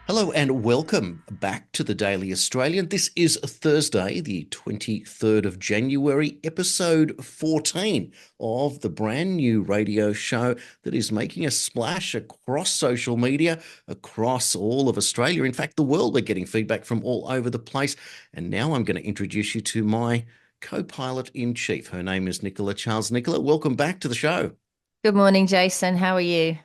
Hello and welcome back to the Daily Australian. This is Thursday, the 23rd of January, episode 14 of the brand new radio show that is making a splash across social media, across all of Australia. In fact, the world. We're getting feedback from all over the place. And now I'm going to introduce you to my co-pilot in chief. Her name is Nicola. Charles. Nicola, welcome back to the show. Good morning, Jason. How are you?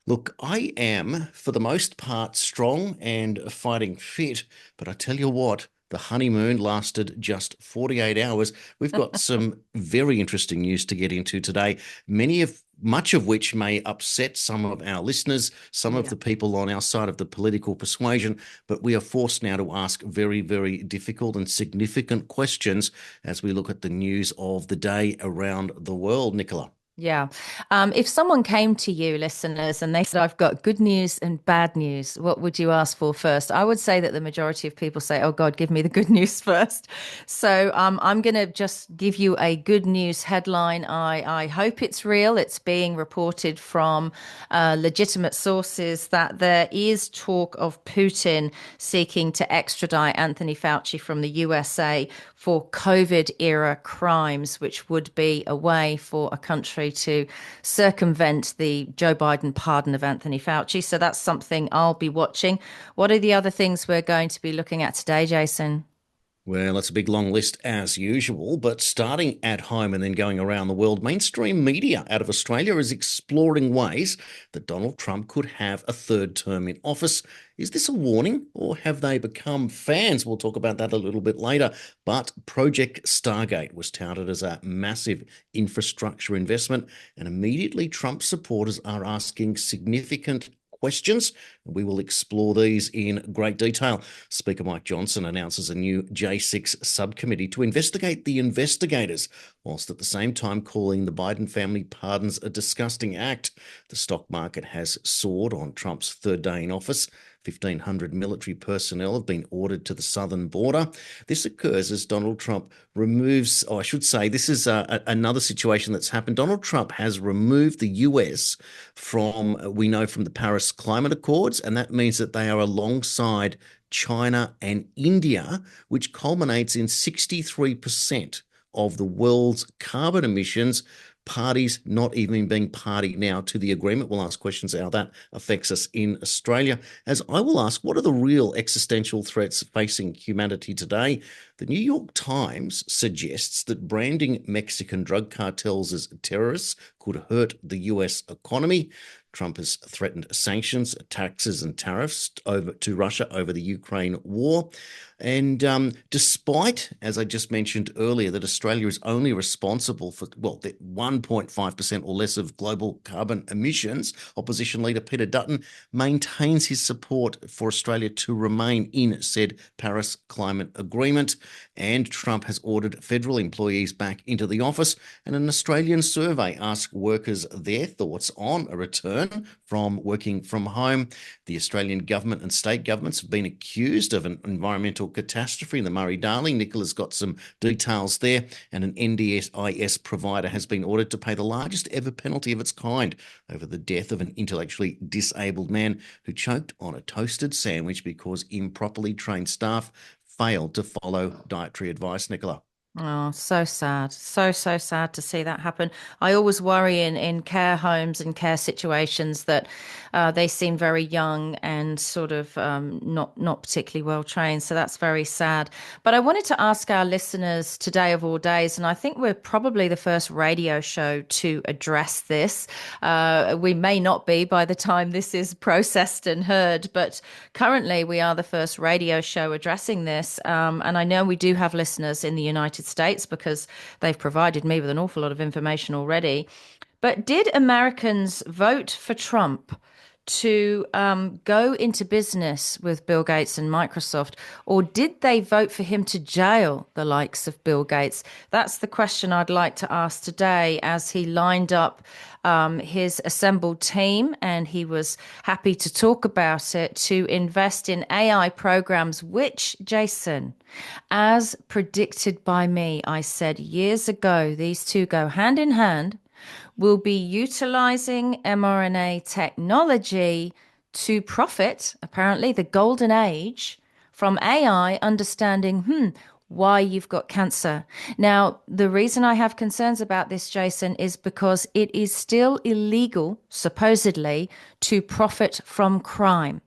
Look, I am, for the most part, strong and fighting fit, but I tell you what, the honeymoon lasted just 48 hours. We've got some very interesting news to get into today, much of which may upset some of our listeners, some of Yeah. the people on our side of the political persuasion, but we are forced now to ask very, very difficult and significant questions as we look at the news of the day around the world, Nicola. Yeah. If someone came to you, listeners, and they said, I've got good news and bad news, what would you ask for first? I would say that the majority of people say, oh, God, give me the good news first. So I'm going to just give you a good news headline. I hope it's real. It's being reported from legitimate sources that there is talk of Putin seeking to extradite Anthony Fauci from the USA for COVID era crimes, which would be a way for a country to circumvent the Joe Biden pardon of Anthony Fauci. So that's something I'll be watching. What are the other things we're going to be looking at today, Jason? Well, it's a big long list as usual, but starting at home and then going around the world, mainstream media out of Australia is exploring ways that Donald Trump could have a third term in office. Is this a warning or have they become fans? We'll talk about that a little bit later. But Project Stargate was touted as a massive infrastructure investment, and immediately Trump supporters are asking significant questions. We will explore these in great detail. Speaker Mike Johnson announces a new J6 subcommittee to investigate the investigators, whilst at the same time calling the Biden family pardons a disgusting act. The stock market has soared on Trump's third day in office. 1,500 military personnel have been ordered to the southern border. This occurs as Donald Trump removes, or I should say, this is another situation that's happened. Donald Trump has removed the US from, we know, from the Paris Climate Accords, and that means that they are alongside China and India, which culminates in 63% of the world's carbon emissions. Parties not even being party now to the agreement. We'll ask questions how that affects us in Australia. As I will ask, what are the real existential threats facing humanity today? The New York Times suggests that branding Mexican drug cartels as terrorists could hurt the US economy. Trump has threatened sanctions, taxes, and tariffs over to Russia over the Ukraine war. And despite, as I just mentioned earlier, that Australia is only responsible for, well, 1.5% or less of global carbon emissions, opposition leader Peter Dutton maintains his support for Australia to remain in said Paris Climate Agreement. And Trump has ordered federal employees back into the office. And an Australian survey asked workers their thoughts on a return from working from home. The Australian government and state governments have been accused of an environmental catastrophe in the Murray-Darling. Nicola's got some details there. And an NDIS provider has been ordered to pay the largest ever penalty of its kind over the death of an intellectually disabled man who choked on a toasted sandwich because improperly trained staff failed to follow dietary advice, Nicola. Oh, so sad. So sad to see that happen. I always worry in care homes and care situations that they seem very young and sort of not particularly well trained. So that's very sad. But I wanted to ask our listeners today of all days, and I think we're probably the first radio show to address this. We may not be by the time this is processed and heard, but currently we are the first radio show addressing this. And I know we do have listeners in the United States because they've provided me with an awful lot of information already. But did Americans vote for Trump to go into business with Bill Gates and Microsoft, or did they vote for him to jail the likes of Bill Gates? That's the question I'd like to ask today as he lined up his assembled team, and he was happy to talk about it to invest in AI programs, which, Jason, as predicted by me, I said years ago, these two go hand in hand, will be utilizing mRNA technology to profit, apparently, the golden age from AI understanding, why you've got cancer. Now, the reason I have concerns about this, Jason, is because it is still illegal, supposedly, to profit from crime.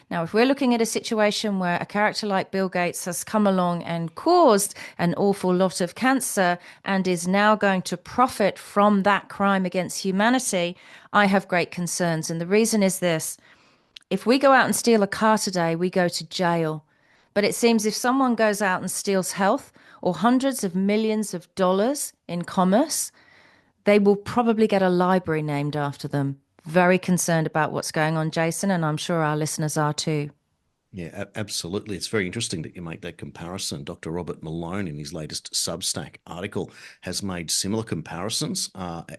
Now, if we're looking at a situation where a character like Bill Gates has come along and caused an awful lot of cancer and is now going to profit from that crime against humanity, I have great concerns. And the reason is this: if we go out and steal a car today, we go to jail. But it seems if someone goes out and steals health or hundreds of millions of dollars in commerce, they will probably get a library named after them. Very concerned about what's going on, Jason, and I'm sure our listeners are too. Yeah, absolutely. It's very interesting that you make that comparison. Dr. Robert Malone, in his latest Substack article, has made similar comparisons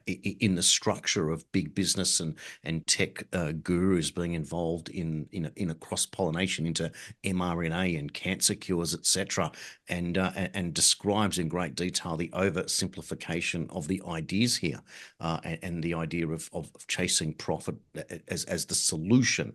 in the structure of big business and tech gurus being involved in a cross pollination into mRNA and cancer cures, etc., and describes in great detail the oversimplification of the ideas here, and the idea of chasing profit as the solution,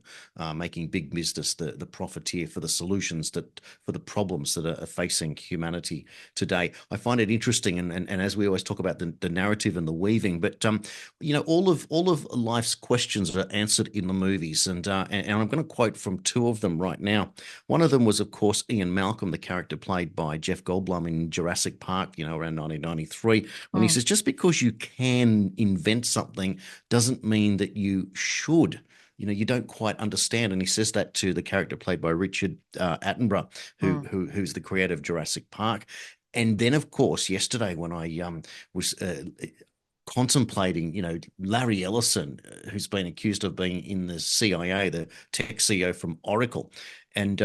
making big business the profiteer for the solutions for the problems that are facing humanity today. I find it interesting, and as we always talk about the narrative and the weaving, but all of life's questions are answered in the movies, and I'm going to quote from two of them right now. One of them was, of course, Ian Malcolm, the character played by Jeff Goldblum in Jurassic Park, around 1993, when he Mm, says, just because you can invent something doesn't mean that you should. You don't quite understand. And he says that to the character played by Richard Attenborough, mm. who's the creator of Jurassic Park. And then, of course, yesterday when I was contemplating, Larry Ellison, who's been accused of being in the CIA, the tech CEO from Oracle, and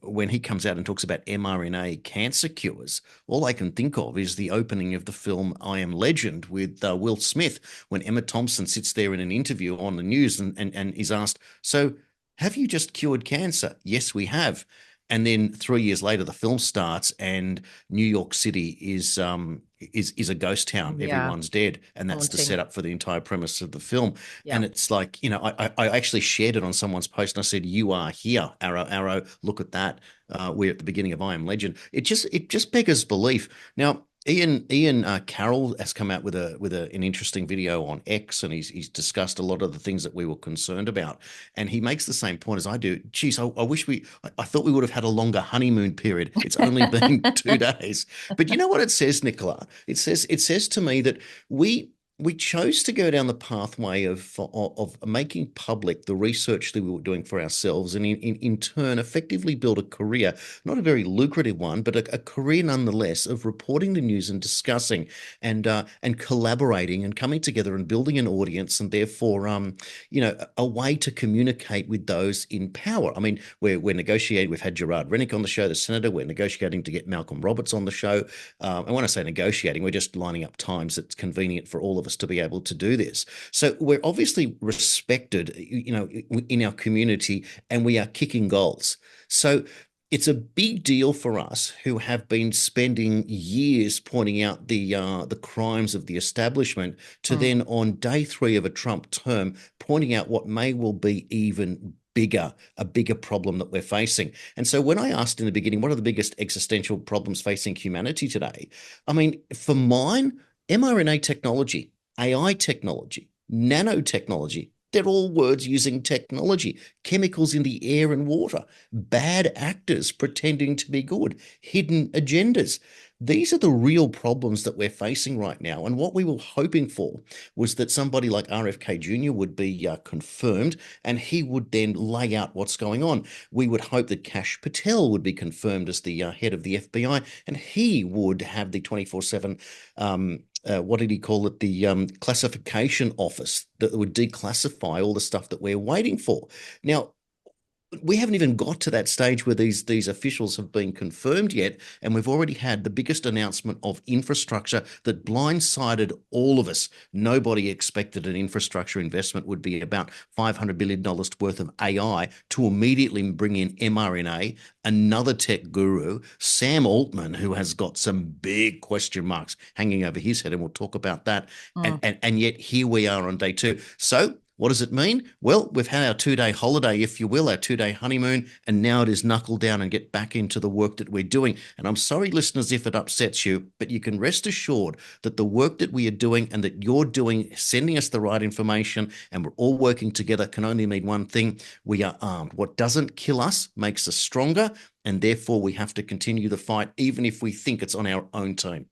when he comes out and talks about mRNA cancer cures, all I can think of is the opening of the film I Am Legend with Will Smith, when Emma Thompson sits there in an interview on the news and is asked, so have you just cured cancer? Yes, we have. And then 3 years later, the film starts, and New York City is a ghost town. Yeah, Everyone's dead, and that's the haunting. setup for the entire premise of the film. Yeah. And it's like, I actually shared it on someone's post, and I said, "You are here, Arrow, Arrow. Look at that. We're at the beginning of I Am Legend." It just beggars belief. Now, Ian Carroll has come out with an interesting video on X, and he's discussed a lot of the things that we were concerned about, and he makes the same point as I do. Geez, I wish I thought we would have had a longer honeymoon period. It's only been 2 days, but you know what it says, Nicola? It says to me that we chose to go down the pathway of making public the research that we were doing for ourselves, and in turn effectively build a career, not a very lucrative one, but a career nonetheless, of reporting the news and discussing and collaborating and coming together and building an audience, and therefore a way to communicate with those in power. I mean, we're negotiating. We've had Gerard Rennick on the show, the senator. We're negotiating to get Malcolm Roberts on the show. And when I say negotiating, we're just lining up times that's convenient for all of us to be able to do this. So we're obviously respected, in our community, and we are kicking goals. So it's a big deal for us who have been spending years pointing out the crimes of the establishment, to Mm. then on day 3 of a Trump term pointing out what may well be even a bigger problem that we're facing. And so when I asked in the beginning, what are the biggest existential problems facing humanity today? I mean, for mine, mRNA technology, AI technology, nanotechnology, they're all words using technology, chemicals in the air and water, bad actors pretending to be good, hidden agendas. These are the real problems that we're facing right now. And what we were hoping for was that somebody like RFK Jr. would be confirmed, and he would then lay out what's going on. We would hope that Kash Patel would be confirmed as the head of the FBI, and he would have the 24/7 what did he call it? The classification office that would declassify all the stuff that we're waiting for. Now, we haven't even got to that stage where these officials have been confirmed yet, and we've already had the biggest announcement of infrastructure that blindsided all of us. Nobody expected an infrastructure investment would be about $500 billion worth of AI to immediately bring in mRNA, another tech guru, Sam Altman, who has got some big question marks hanging over his head, and we'll talk about that. And, Mm. and, and yet here we are on day 2. So What does it mean? Well, we've had our 2 day holiday, if you will, our 2 day honeymoon, and now it is knuckle down and get back into the work that we're doing. And I'm sorry, listeners, if it upsets you, but you can rest assured that the work that we are doing and that you're doing, sending us the right information, and we're all working together can only mean one thing: we are armed. What doesn't kill us makes us stronger, and therefore we have to continue the fight, even if we think it's on our own team.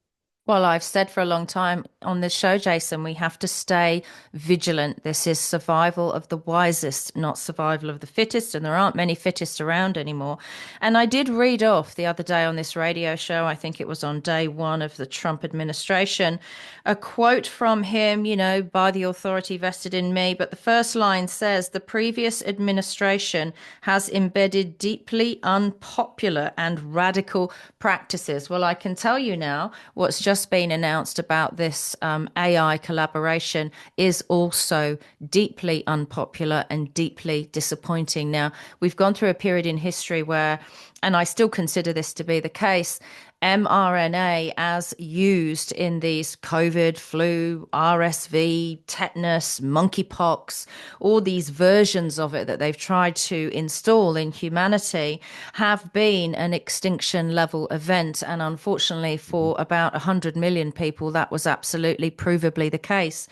Well, I've said for a long time on this show, Jason, we have to stay vigilant. This is survival of the wisest, not survival of the fittest. And there aren't many fittest around anymore. And I did read off the other day on this radio show, I think it was on day one of the Trump administration, a quote from him, by the authority vested in me. But the first line says, the previous administration has embedded deeply unpopular and radical practices. Well, I can tell you now what's just been announced about this AI collaboration is also deeply unpopular and deeply disappointing. Now, we've gone through a period in history where, and I still consider this to be the case, mRNA as used in these COVID, flu, RSV, tetanus, monkeypox, all these versions of it that they've tried to install in humanity have been an extinction level event. And unfortunately, for about 100 million people, that was absolutely provably the case.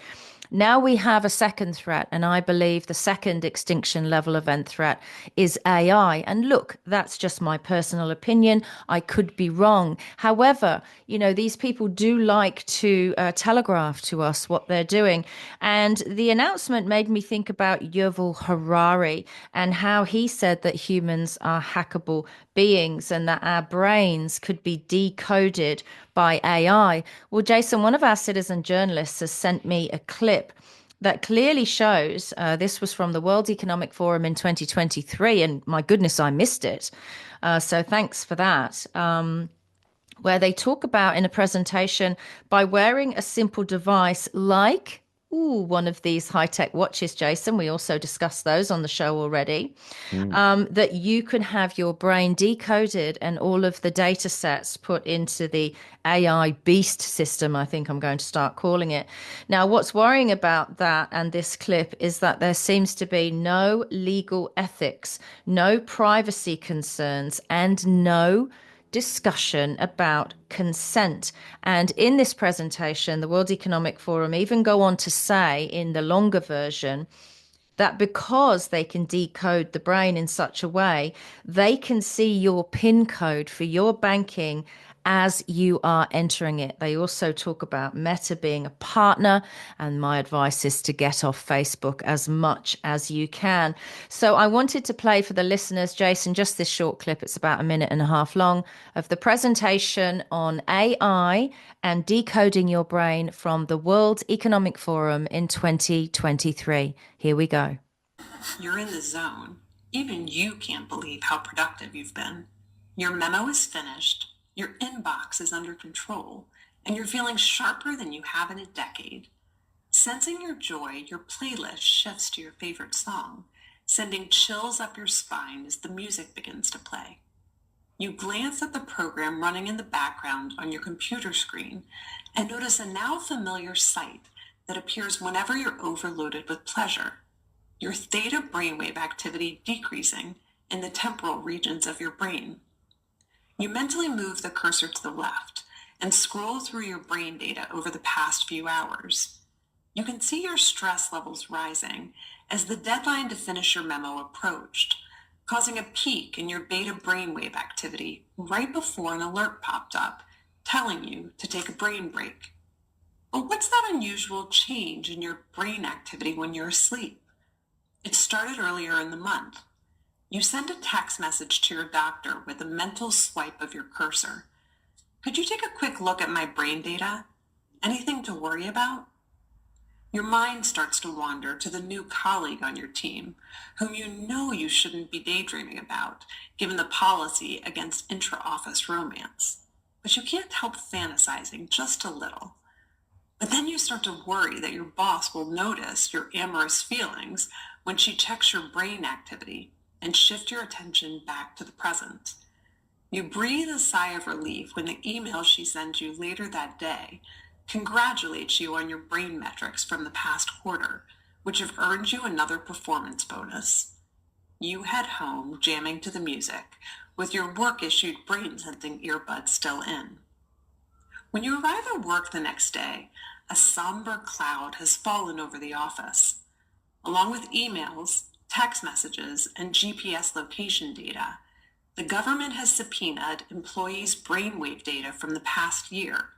Now we have a second threat, and I believe the second extinction level event threat is AI. And look, that's just my personal opinion. I could be wrong. However, these people do like to telegraph to us what they're doing. And the announcement made me think about Yuval Harari and how he said that humans are hackable beings and that our brains could be decoded by AI. Well, Jason, one of our citizen journalists has sent me a clip that clearly shows this was from the World Economic Forum in 2023, and my goodness, I missed it. So thanks for that. Where they talk about in a presentation by wearing a simple device like one of these high-tech watches, Jason. We also discussed those on the show already. Mm. That you can have your brain decoded and all of the data sets put into the AI beast system, I think I'm going to start calling it. Now, what's worrying about that and this clip is that there seems to be no legal ethics, no privacy concerns, and no discussion about consent. And in this presentation, the World Economic Forum even go on to say in the longer version that because they can decode the brain in such a way, they can see your PIN code for your banking as you are entering it. They also talk about Meta being a partner, and my advice is to get off Facebook as much as you can. So I wanted to play for the listeners, Jason, just this short clip. It's about a minute and a half long of the presentation on AI and decoding your brain from the World Economic Forum in 2023. Here we go. You're in the zone. Even you can't believe how productive you've been. Your memo is finished, your inbox is under control, and you're feeling sharper than you have in a decade. Sensing your joy, your playlist shifts to your favorite song, sending chills up your spine as the music begins to play. You glance at the program running in the background on your computer screen and notice a now familiar sight that appears whenever you're overloaded with pleasure. Your theta brainwave activity decreasing in the temporal regions of your brain. You mentally move the cursor to the left and scroll through your brain data over the past few hours. You can see your stress levels rising as the deadline to finish your memo approached, causing a peak in your beta brainwave activity right before an alert popped up, telling you to take a brain break. But what's that unusual change in your brain activity when you're asleep? It started earlier in the month. You send a text message to your doctor with a mental swipe of your cursor. Could you take a quick look at my brain data? Anything to worry about? Your mind starts to wander to the new colleague on your team, whom you know you shouldn't be daydreaming about, given the policy against intra-office romance. But you can't help fantasizing just a little. But then you start to worry that your boss will notice your amorous feelings when she checks your brain activity and shift your attention back to the present. You breathe a sigh of relief when the email she sends you later that day congratulates you on your brain metrics from the past quarter, which have earned you another performance bonus. You head home jamming to the music, with your work-issued brain-sensing earbuds still in. When you arrive at work the next day, a somber cloud has fallen over the office. Along with emails, text messages, and GPS location data, the government has subpoenaed employees' brainwave data from the past year.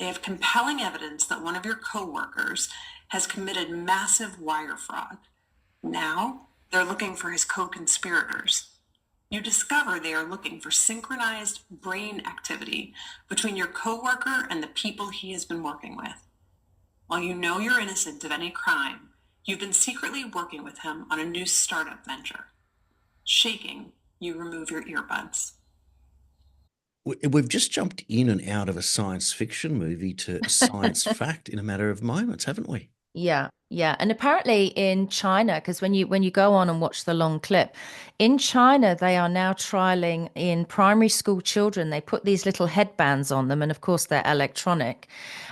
They have compelling evidence that one of your coworkers has committed massive wire fraud. Now, they're looking for his co-conspirators. You discover they are looking for synchronized brain activity between your coworker and the people he has been working with. While you know you're innocent of any crime, you've been secretly working with him on a new startup venture. Shaking, you remove your earbuds. We've just jumped in and out of a science fiction movie to science fact in a matter of moments, haven't we? Yeah, yeah. And apparently in China, because when you go on and watch the long clip, in China they are now trialing in primary school children. They put these little headbands on them, and of course they're electronic.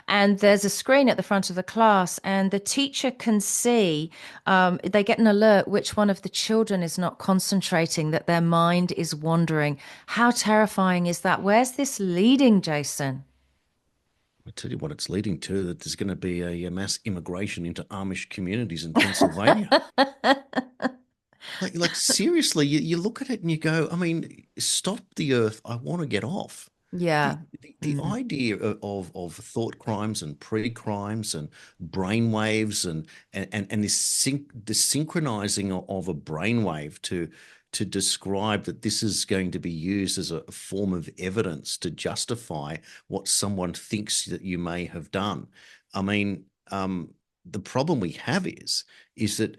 And there's a screen at the front of the class, and the teacher can see, they get an alert which one of the children is not concentrating, that their mind is wandering. How terrifying is that? Where's this leading, Jason? I tell you what it's leading to, that there's going to be a mass immigration into Amish communities in Pennsylvania. Like seriously, you look at it and you go, I mean, stop the earth. I want to get off. Yeah. The idea of thought crimes and pre-crimes and brainwaves and this synchronizing of a brainwave to describe that this is going to be used as a form of evidence to justify what someone thinks that you may have done. I mean, the problem we have is that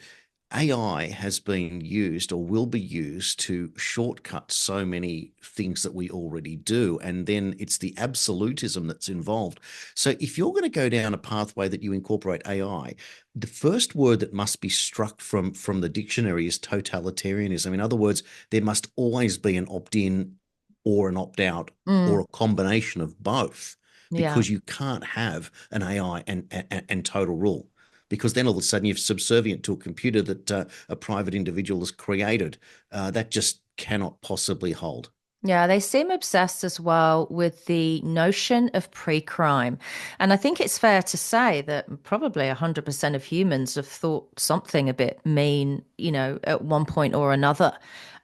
AI has been used or will be used to shortcut so many things that we already do. And then it's the absolutism that's involved. So if you're going to go down a pathway that you incorporate AI, the first word that must be struck from the dictionary is totalitarianism. In other words, there must always be an opt-in or an opt-out or Mm, a combination of both, yeah. because you can't have an AI and total rule, because then all of a sudden you're subservient to a computer that a private individual has created. That just cannot possibly hold. Yeah, they seem obsessed as well with the notion of pre-crime. And I think it's fair to say that probably 100% of humans have thought something a bit mean, at one point or another.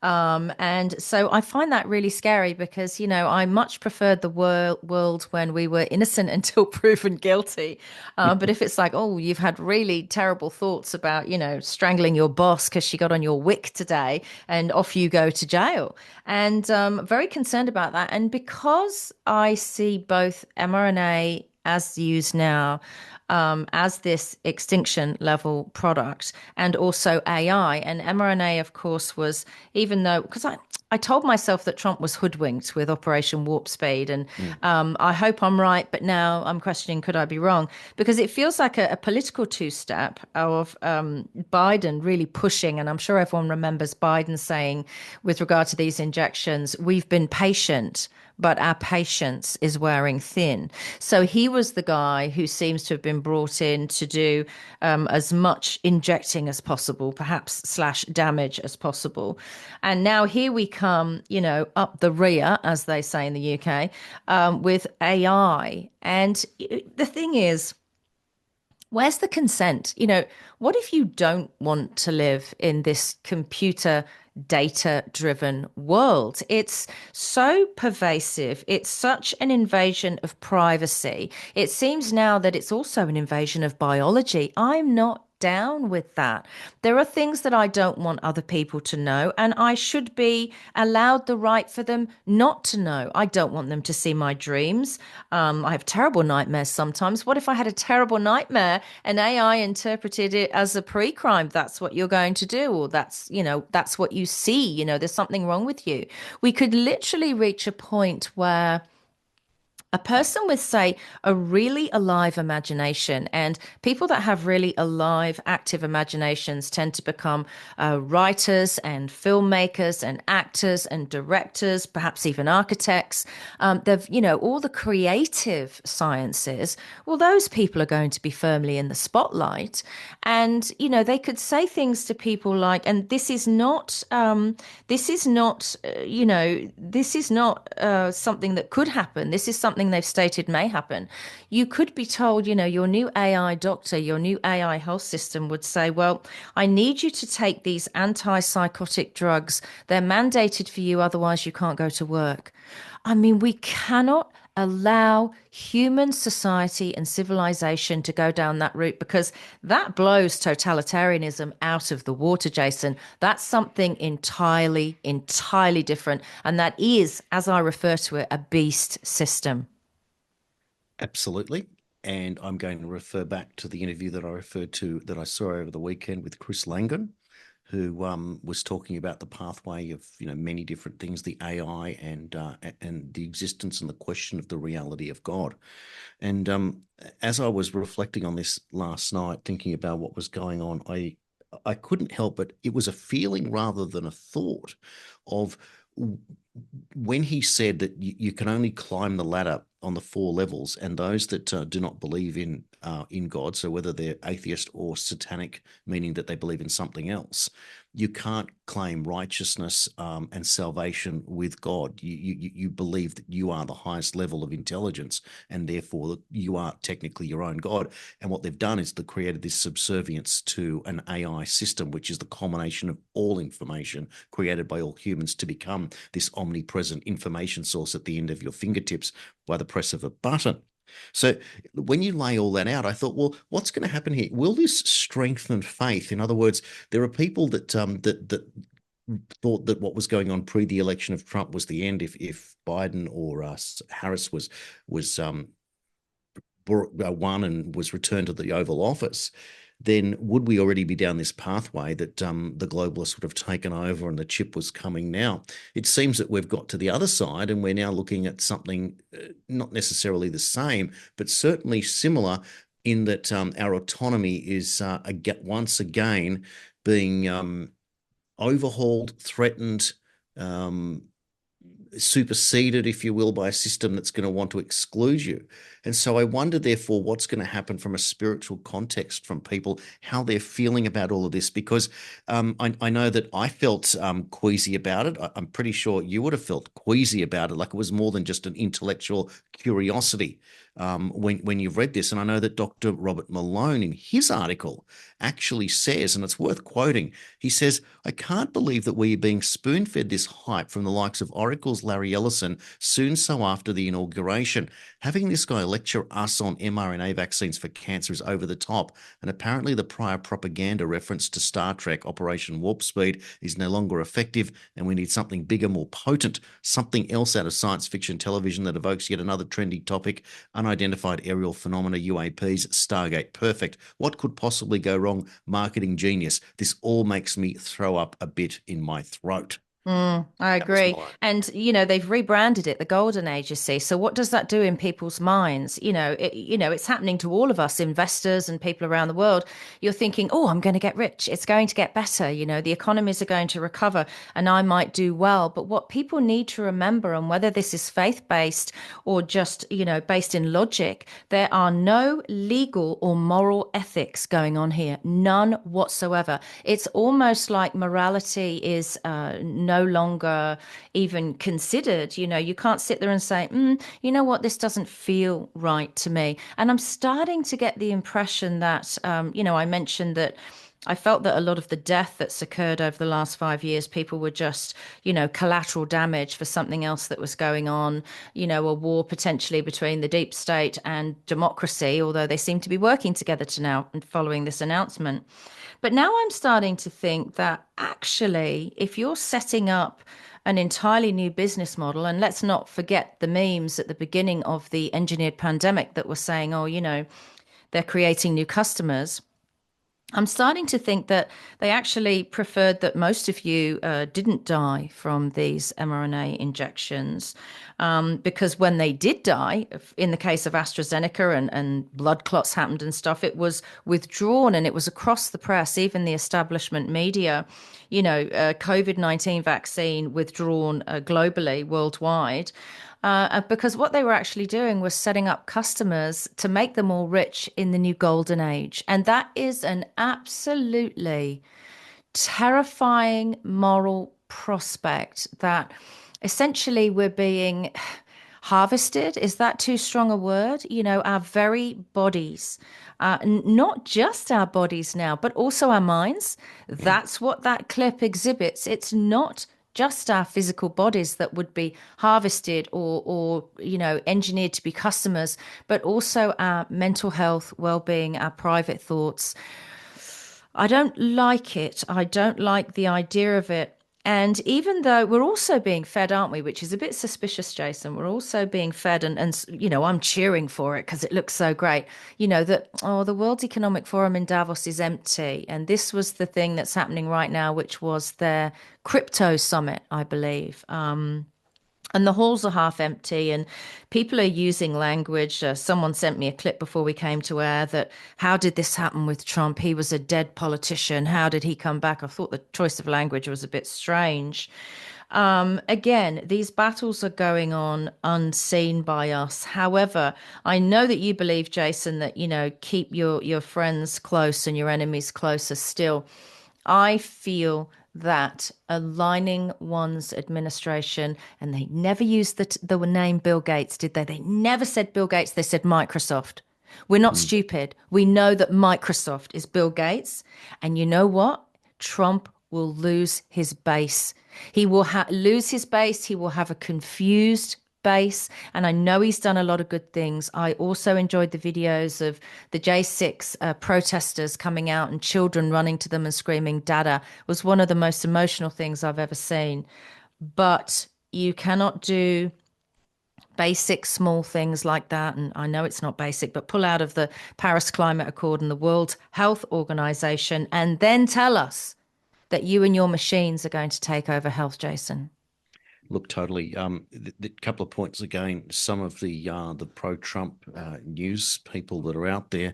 And so I find that really scary because, I much preferred the world when we were innocent until proven guilty. But if it's like, oh, you've had really terrible thoughts about, strangling your boss because she got on your wick today, and off you go to jail. And very concerned about that. And because I see both mRNA as used now, as this extinction level product, and also AI. And mRNA, of course, was, even though, because I told myself that Trump was hoodwinked with Operation Warp Speed, and Mm. I hope I'm right, but now I'm questioning, could I be wrong? Because it feels like a political two-step of Biden really pushing, and I'm sure everyone remembers Biden saying, with regard to these injections, we've been patient, but our patience is wearing thin. So he was the guy who seems to have been brought in to do as much injecting as possible, perhaps slash damage as possible. And now here we come, up the rear, as they say in the UK, with AI. And the thing is, where's the consent? What if you don't want to live in this computer data driven world? It's so pervasive. It's such an invasion of privacy. It seems now that it's also an invasion of biology. I'm not down with that. There are things that I don't want other people to know, and I should be allowed the right for them not to know. I don't want them to see my dreams. I have terrible nightmares sometimes. What if I had a terrible nightmare and AI interpreted it as a pre-crime? That's what you're going to do, or that's what you see. There's something wrong with you. We could literally reach a point where A person with, say, a really alive imagination, and people that have really alive, active imaginations tend to become writers and filmmakers and actors and directors, perhaps even architects. They've, all the creative sciences. Well, those people are going to be firmly in the spotlight. And, they could say things to people like, and this is not something that could happen. This is something they've stated may happen. You could be told, your new AI doctor, your new AI health system would say, well, I need you to take these antipsychotic drugs. They're mandated for you, otherwise you can't go to work. I mean, we cannot allow human society and civilization to go down that route, because that blows totalitarianism out of the water, Jason. That's something entirely, entirely different. And that is, as I refer to it, a beast system. Absolutely. And I'm going to refer back to the interview that I referred to that I saw over the weekend with Chris Langan, who was talking about the pathway of many different things, the AI and the existence and the question of the reality of God. And as I was reflecting on this last night, thinking about what was going on, I couldn't help but it was a feeling rather than a thought of when he said that you can only climb the ladder on the four levels, and those that do not believe in God, so whether they're atheist or satanic, meaning that they believe in something else, you can't claim righteousness and salvation with God. You believe that you are the highest level of intelligence, and therefore you are technically your own God. And what they've done is they created this subservience to an AI system, which is the culmination of all information created by all humans to become this omnipresent information source at the end of your fingertips by the press of a button. So when you lay all that out, I thought, well, what's going to happen here? Will this strengthen faith? In other words, there are people that that thought that what was going on pre the election of Trump was the end. If Biden or Harris was won and was returned to the Oval Office, then would we already be down this pathway that the globalists would have taken over and the chip was coming now? It seems that we've got to the other side and we're now looking at something not necessarily the same, but certainly similar in that our autonomy is once again being overhauled, threatened, superseded, if you will, by a system that's going to want to exclude you. And so I wonder, therefore, what's going to happen from a spiritual context from people, how they're feeling about all of this, because I know that I felt queasy about it. I'm pretty sure you would have felt queasy about it, like it was more than just an intellectual curiosity when you've read this. And I know that Dr. Robert Malone, in his article, actually says, and it's worth quoting, he says, I can't believe that we are being spoon-fed this hype from the likes of Oracle's Larry Ellison soon so after the inauguration. Having this guy lecture us on mRNA vaccines for cancer is over the top, and apparently the prior propaganda reference to Star Trek Operation Warp Speed is no longer effective, and we need something bigger, more potent, something else out of science fiction television that evokes yet another trendy topic, unidentified aerial phenomena, UAPs, Stargate. Perfect. What could possibly go wrong? Marketing genius. This all makes me throw up a bit in my throat. I agree. And, they've rebranded it the golden age, you see. So what does that do in people's minds? It's happening to all of us, investors and people around the world. You're thinking, oh, I'm going to get rich. It's going to get better. The economies are going to recover and I might do well. But what people need to remember, and whether this is faith-based or just, based in logic, there are no legal or moral ethics going on here. None whatsoever. It's almost like morality is no longer even considered. You can't sit there and say, you know what, this doesn't feel right to me. And I'm starting to get the impression that, I mentioned that I felt that a lot of the death that's occurred over the last 5 years, people were just, collateral damage for something else that was going on, a war potentially between the deep state and democracy, although they seem to be working together to now and following this announcement. But now I'm starting to think that actually, if you're setting up an entirely new business model, and let's not forget the memes at the beginning of the engineered pandemic that were saying, oh, they're creating new customers. I'm starting to think that they actually preferred that most of you didn't die from these mRNA injections, because when they did die, in the case of AstraZeneca and blood clots happened and stuff, it was withdrawn and it was across the press, even the establishment media, COVID-19 vaccine withdrawn globally, worldwide. Because what they were actually doing was setting up customers to make them all rich in the new golden age. And that is an absolutely terrifying moral prospect that essentially we're being harvested. Is that too strong a word? Our very bodies, not just our bodies now, but also our minds. That's what that clip exhibits. It's not just our physical bodies that would be harvested or engineered to be customers, but also our mental health, well-being, our private thoughts. I don't like it. I don't like the idea of it. And even though we're also being fed, aren't we? Which is a bit suspicious, Jason. We're also being fed, and I'm cheering for it because it looks so great. That, the World Economic Forum in Davos is empty, and this was the thing that's happening right now, which was their crypto summit, I believe. And the halls are half empty, and people are using language. Someone sent me a clip before we came to air that, how did this happen with Trump? He was a dead politician. How did he come back? I thought the choice of language was a bit strange. Again, these battles are going on unseen by us. However, I know that you believe, Jason, that, keep your friends close and your enemies closer still. I feel that aligning one's administration, and they never used the name Bill Gates, did they? They never said Bill Gates, they said Microsoft. We're not stupid. We know that Microsoft is Bill Gates. And you know what? Trump will lose his base. He will lose his base. He will have a confused base. And I know he's done a lot of good things. I also enjoyed the videos of the J6 protesters coming out and children running to them and screaming "Dada." It was one of the most emotional things I've ever seen. But you cannot do basic small things like that. And I know it's not basic, but pull out of the Paris Climate Accord and the World Health Organization and then tell us that you and your machines are going to take over health, Jason. Look, totally. The couple of points again. Some of the pro-Trump news people that are out there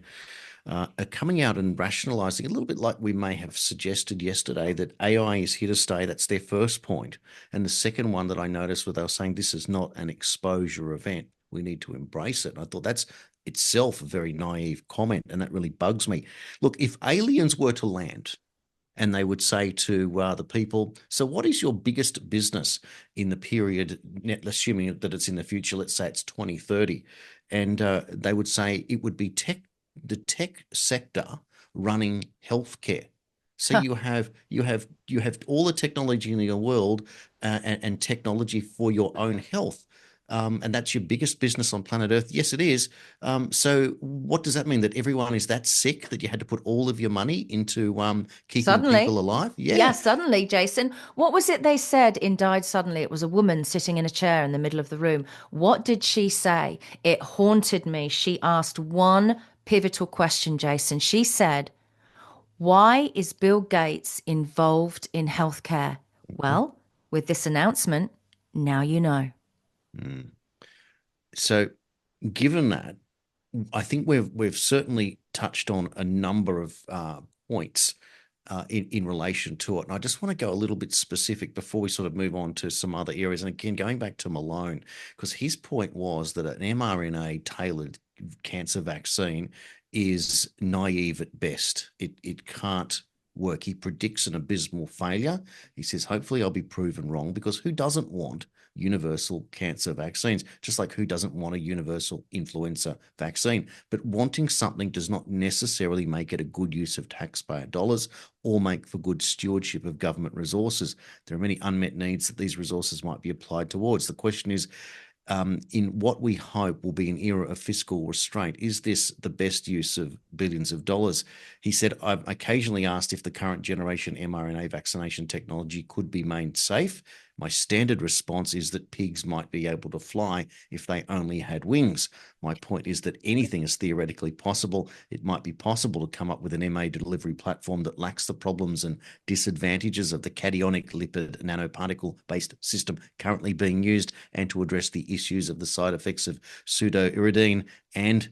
are coming out and rationalising a little bit, like we may have suggested yesterday, that AI is here to stay. That's their first point. And the second one that I noticed, where they were saying this is not an exposure event. We need to embrace it. And I thought that's itself a very naive comment, and that really bugs me. Look, if aliens were to land, and they would say to the people, so what is your biggest business in the period, assuming that it's in the future, let's say it's 2030, and they would say it would be the tech sector running healthcare. So you have all the technology in the world and technology for your own health. And that's your biggest business on planet Earth. Yes, it is. So what does that mean? That everyone is that sick that you had to put all of your money into keeping people alive? Yeah, suddenly, Jason. What was it they said in Died Suddenly? It was a woman sitting in a chair in the middle of the room. What did she say? It haunted me. She asked one pivotal question, Jason. She said, why is Bill Gates involved in healthcare? Well, with this announcement, now you know. So, given that, I think we've certainly touched on a number of points in relation to it, and I just want to go a little bit specific before we sort of move on to some other areas. And again, going back to Malone, because his point was that an mRNA tailored cancer vaccine is naive at best. It can't work. He predicts an abysmal failure. He says, hopefully I'll be proven wrong, because who doesn't want universal cancer vaccines, just like who doesn't want a universal influenza vaccine? But wanting something does not necessarily make it a good use of taxpayer dollars or make for good stewardship of government resources. There are many unmet needs that these resources might be applied towards. The question is, in what we hope will be an era of fiscal restraint, is this the best use of billions of dollars? He said, I've occasionally asked if the current generation mRNA vaccination technology could be made safe My standard response is that pigs might be able to fly if they only had wings. My point is that anything is theoretically possible. It might be possible to come up with an MA delivery platform that lacks the problems and disadvantages of the cationic lipid nanoparticle-based system currently being used, and to address the issues of the side effects of pseudoiridine and.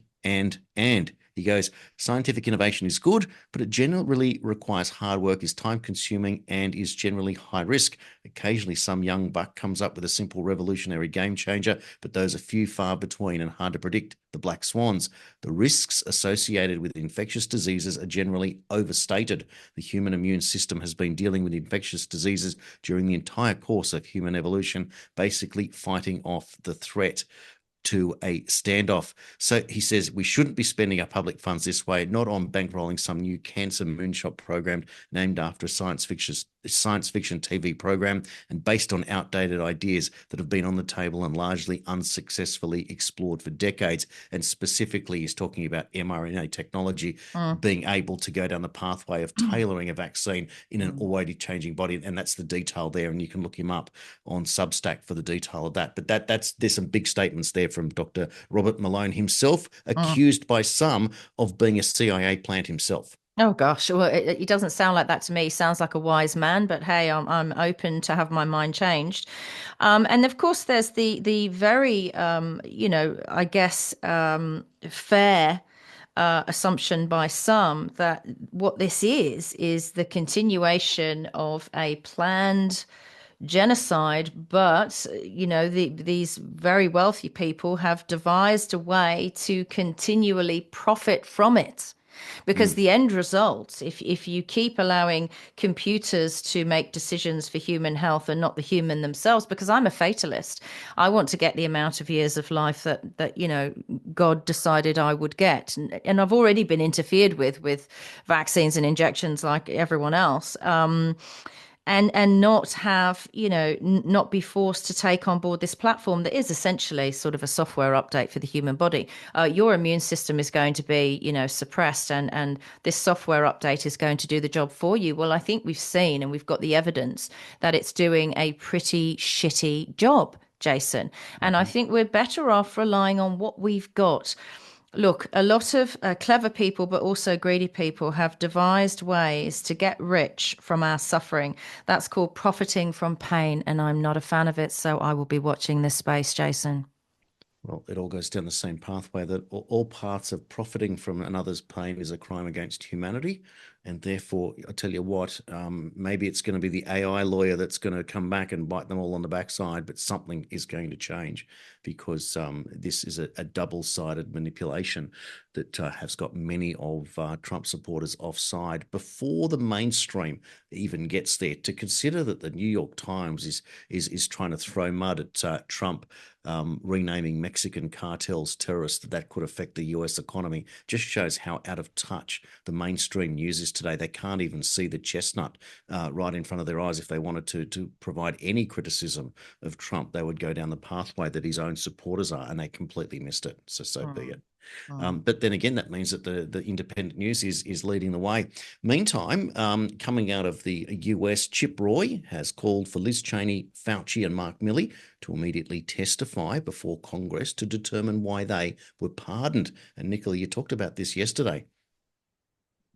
He goes, scientific innovation is good, but it generally requires hard work, is time consuming, and is generally high risk. Occasionally, some young buck comes up with a simple revolutionary game changer, but those are few far between and hard to predict. The black swans. The risks associated with infectious diseases are generally overstated. The human immune system has been dealing with infectious diseases during the entire course of human evolution, basically fighting off the threat to a standoff. So he says we shouldn't be spending our public funds this way, not on bankrolling some new cancer moonshot program named after a science fiction TV program and based on outdated ideas that have been on the table and largely unsuccessfully explored for decades. And specifically, he's talking about mRNA technology being able to go down the pathway of tailoring a vaccine in an already changing body. And that's the detail there. And you can look him up on Substack for the detail of that. But there's some big statements there from Dr. Robert Malone himself, accused by some of being a CIA plant himself. Oh gosh, well, it doesn't sound like that to me. He sounds like a wise man, but hey, I'm open to have my mind changed. And of course, there's the very I guess fair assumption by some that what this is the continuation of a planned genocide, but these very wealthy people have devised a way to continually profit from it. Because the end result, if you keep allowing computers to make decisions for human health and not the human themselves, because I'm a fatalist, I want to get the amount of years of life that God decided I would get, and I've already been interfered with vaccines and injections like everyone else. And not have, not be forced to take on board this platform that is essentially sort of a software update for the human body. Your immune system is going to be, suppressed, and this software update is going to do the job for you. Well, I think we've seen and we've got the evidence that it's doing a pretty shitty job, Jason. And I think we're better off relying on what we've got. Look, a lot of clever people, but also greedy people, have devised ways to get rich from our suffering. That's called profiting from pain, and I'm not a fan of it, so I will be watching this space, Jason. Well, it all goes down the same pathway that all parts of profiting from another's pain is a crime against humanity. And therefore, I tell you what, maybe it's going to be the AI lawyer that's going to come back and bite them all on the backside, but something is going to change because this is a double-sided manipulation that has got many of Trump supporters offside before the mainstream even gets there. To consider that the New York Times is trying to throw mud at Trump renaming Mexican cartels terrorists, that could affect the US economy, just shows how out of touch the mainstream news is today. They can't even see the chestnut right in front of their eyes. If they wanted to provide any criticism of Trump, they would go down the pathway that his own supporters are, and they completely missed it. So be it. But then again, that means that the independent news is leading the way. Meantime, coming out of the US, Chip Roy has called for Liz Cheney, Fauci and Mark Milley to immediately testify before Congress to determine why they were pardoned. And Nicola, you talked about this yesterday.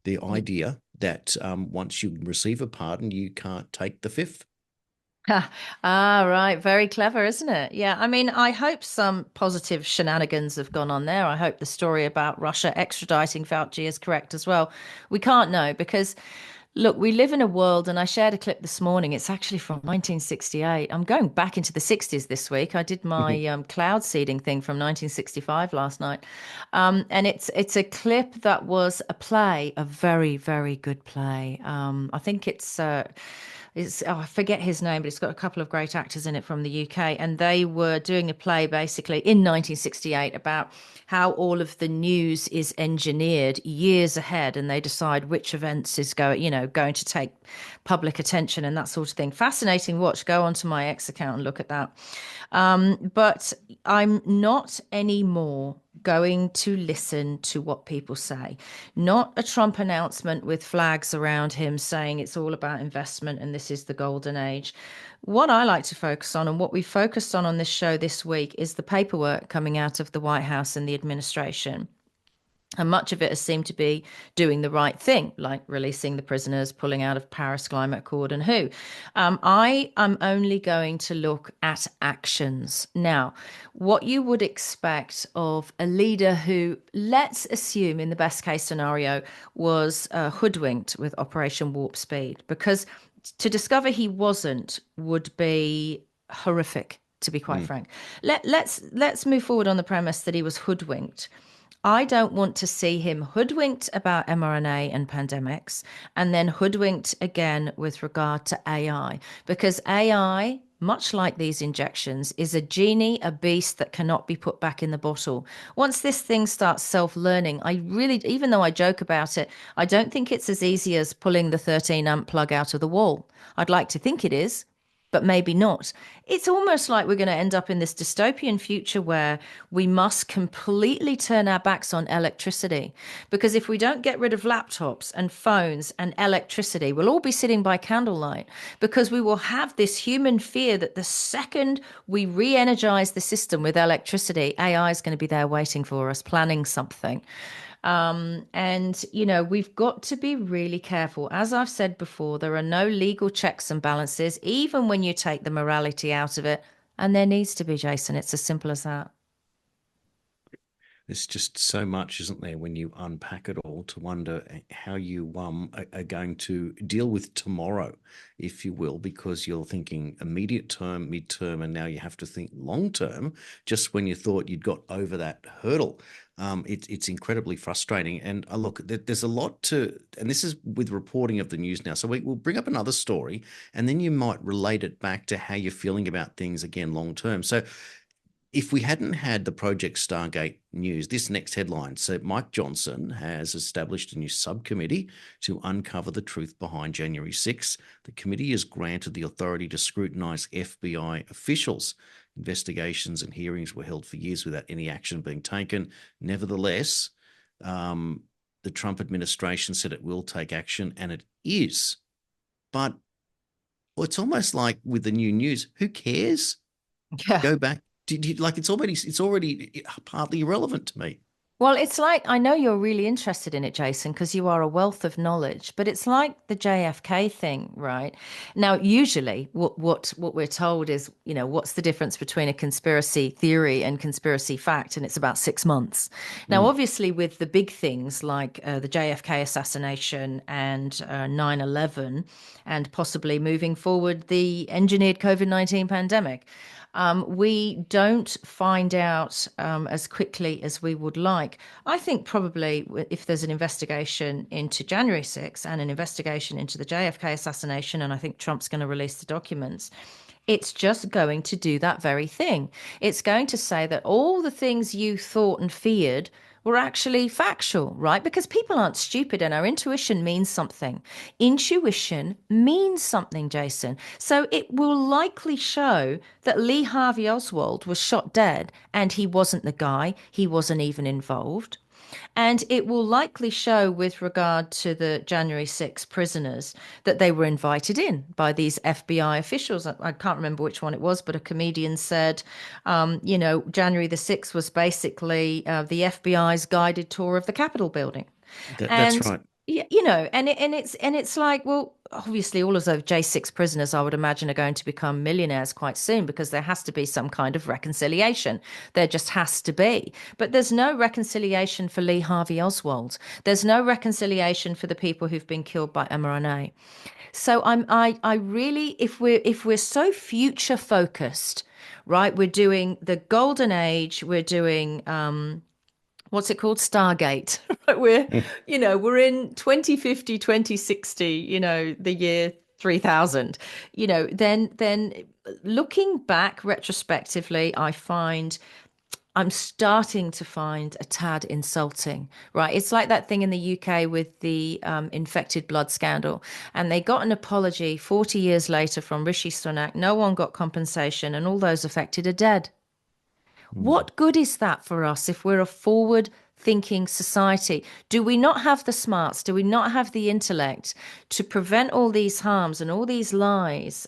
The idea that once you receive a pardon, you can't take the fifth. Right. Very clever, isn't it? Yeah. I mean, I hope some positive shenanigans have gone on there. I hope the story about Russia extraditing Fauci is correct as well. We can't know because, look, we live in a world, and I shared a clip this morning. It's actually from 1968. I'm going back into the 60s this week. I did my cloud seeding thing from 1965 last night. And it's a clip that was a play, a very, very good play. I think I forget his name, but it's got a couple of great actors in it from the UK. And they were doing a play basically in 1968 about how all of the news is engineered years ahead, and they decide which events is going to take public attention and that sort of thing. Fascinating watch. Go onto my X account and look at that. But I'm not anymore going to listen to what people say, not a Trump announcement with flags around him saying it's all about investment and this is the golden age. What I like to focus on, and what we focused on this show this week, is the paperwork coming out of the White House and the administration. And much of it has seemed to be doing the right thing, like releasing the prisoners, pulling out of Paris Climate Accord, and who. I am only going to look at actions. Now, what you would expect of a leader who, let's assume in the best case scenario, was hoodwinked with Operation Warp Speed, because to discover he wasn't would be horrific, to be quite frank. Let's move forward on the premise that he was hoodwinked. I don't want to see him hoodwinked about mRNA and pandemics, and then hoodwinked again with regard to AI, because AI, much like these injections, is a genie, a beast that cannot be put back in the bottle. Once this thing starts self-learning, I really, even though I joke about it, I don't think it's as easy as pulling the 13 amp plug out of the wall. I'd like to think it is, but maybe not. It's almost like we're going to end up in this dystopian future where we must completely turn our backs on electricity. Because if we don't get rid of laptops and phones and electricity, we'll all be sitting by candlelight, because we will have this human fear that the second we re-energize the system with electricity, AI is going to be there waiting for us, planning something. And, we've got to be really careful. As I've said before, there are no legal checks and balances, even when you take the morality out of it. And there needs to be, Jason. It's as simple as that. There's just so much, isn't there, when you unpack it all, to wonder how you are going to deal with tomorrow, if you will, because you're thinking immediate term, midterm, and now you have to think long term, just when you thought you'd got over that hurdle. It's incredibly frustrating. And look, there's a lot and this is with reporting of the news now. So we'll bring up another story, and then you might relate it back to how you're feeling about things again long term. So if we hadn't had the Project Stargate news, this next headline. So Mike Johnson has established a new subcommittee to uncover the truth behind January 6th. The committee has granted the authority to scrutinise FBI officials. Investigations and hearings were held for years without any action being taken. Nevertheless, the Trump administration said it will take action, and it is. But it's almost like with the new news, who cares? Yeah. Go back. It's already partly irrelevant to me. Well, it's like, I know you're really interested in it, Jason, because you are a wealth of knowledge, but it's like the JFK thing, right? Now, usually what we're told is, what's the difference between a conspiracy theory and conspiracy fact? And it's about 6 months. Now, obviously, with the big things like the JFK assassination and 9/11, and possibly moving forward, the engineered COVID-19 pandemic, we don't find out as quickly as we would like. I think probably if there's an investigation into January 6th and an investigation into the JFK assassination, and I think Trump's going to release the documents, it's just going to do that very thing. It's going to say that all the things you thought and feared were actually factual, right? Because people aren't stupid, and our intuition means something. Intuition means something, Jason. So it will likely show that Lee Harvey Oswald was shot dead and he wasn't the guy, he wasn't even involved. And it will likely show, with regard to the January 6 prisoners, that they were invited in by these FBI officials. I can't remember which one it was, but a comedian said, January the 6th was basically the FBI's guided tour of the Capitol building. That's right. It's like, well, obviously all of those J6 prisoners, I would imagine, are going to become millionaires quite soon, because there has to be some kind of reconciliation. There just has to be. But there's no reconciliation for Lee Harvey Oswald. There's no reconciliation for the people who've been killed by mRNA. So I really, if we're so future focused, right? We're doing the golden age. We're doing what's it called? Stargate. We're in 2050, 2060, the year 3000. Then looking back retrospectively, I'm starting to find a tad insulting, right? It's like that thing in the UK with the infected blood scandal. And they got an apology 40 years later from Rishi Sunak. No one got compensation, and all those affected are dead. What good is that for us if we're a forward thinking society? Do we not have the smarts? Do we not have the intellect to prevent all these harms and all these lies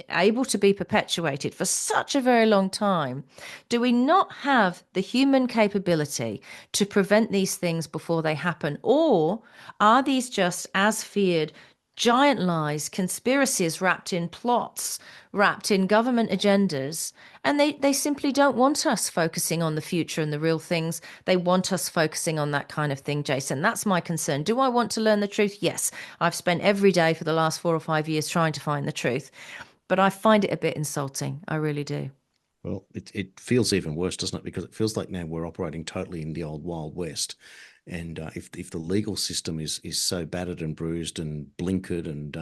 able to be perpetuated for such a very long time? Do we not have the human capability to prevent these things before they happen? Or are these just as feared giant lies, conspiracies wrapped in plots, wrapped in government agendas, and they simply don't want us focusing on the future and the real things. They want us focusing on that kind of thing, Jason. That's my concern. Do I want to learn the truth? Yes. I've spent every day for the last 4 or 5 years trying to find the truth, but I find it a bit insulting. I really do. Well, it feels even worse, doesn't it? Because it feels like now we're operating totally in the old Wild West. And if the legal system is so battered and bruised and blinkered and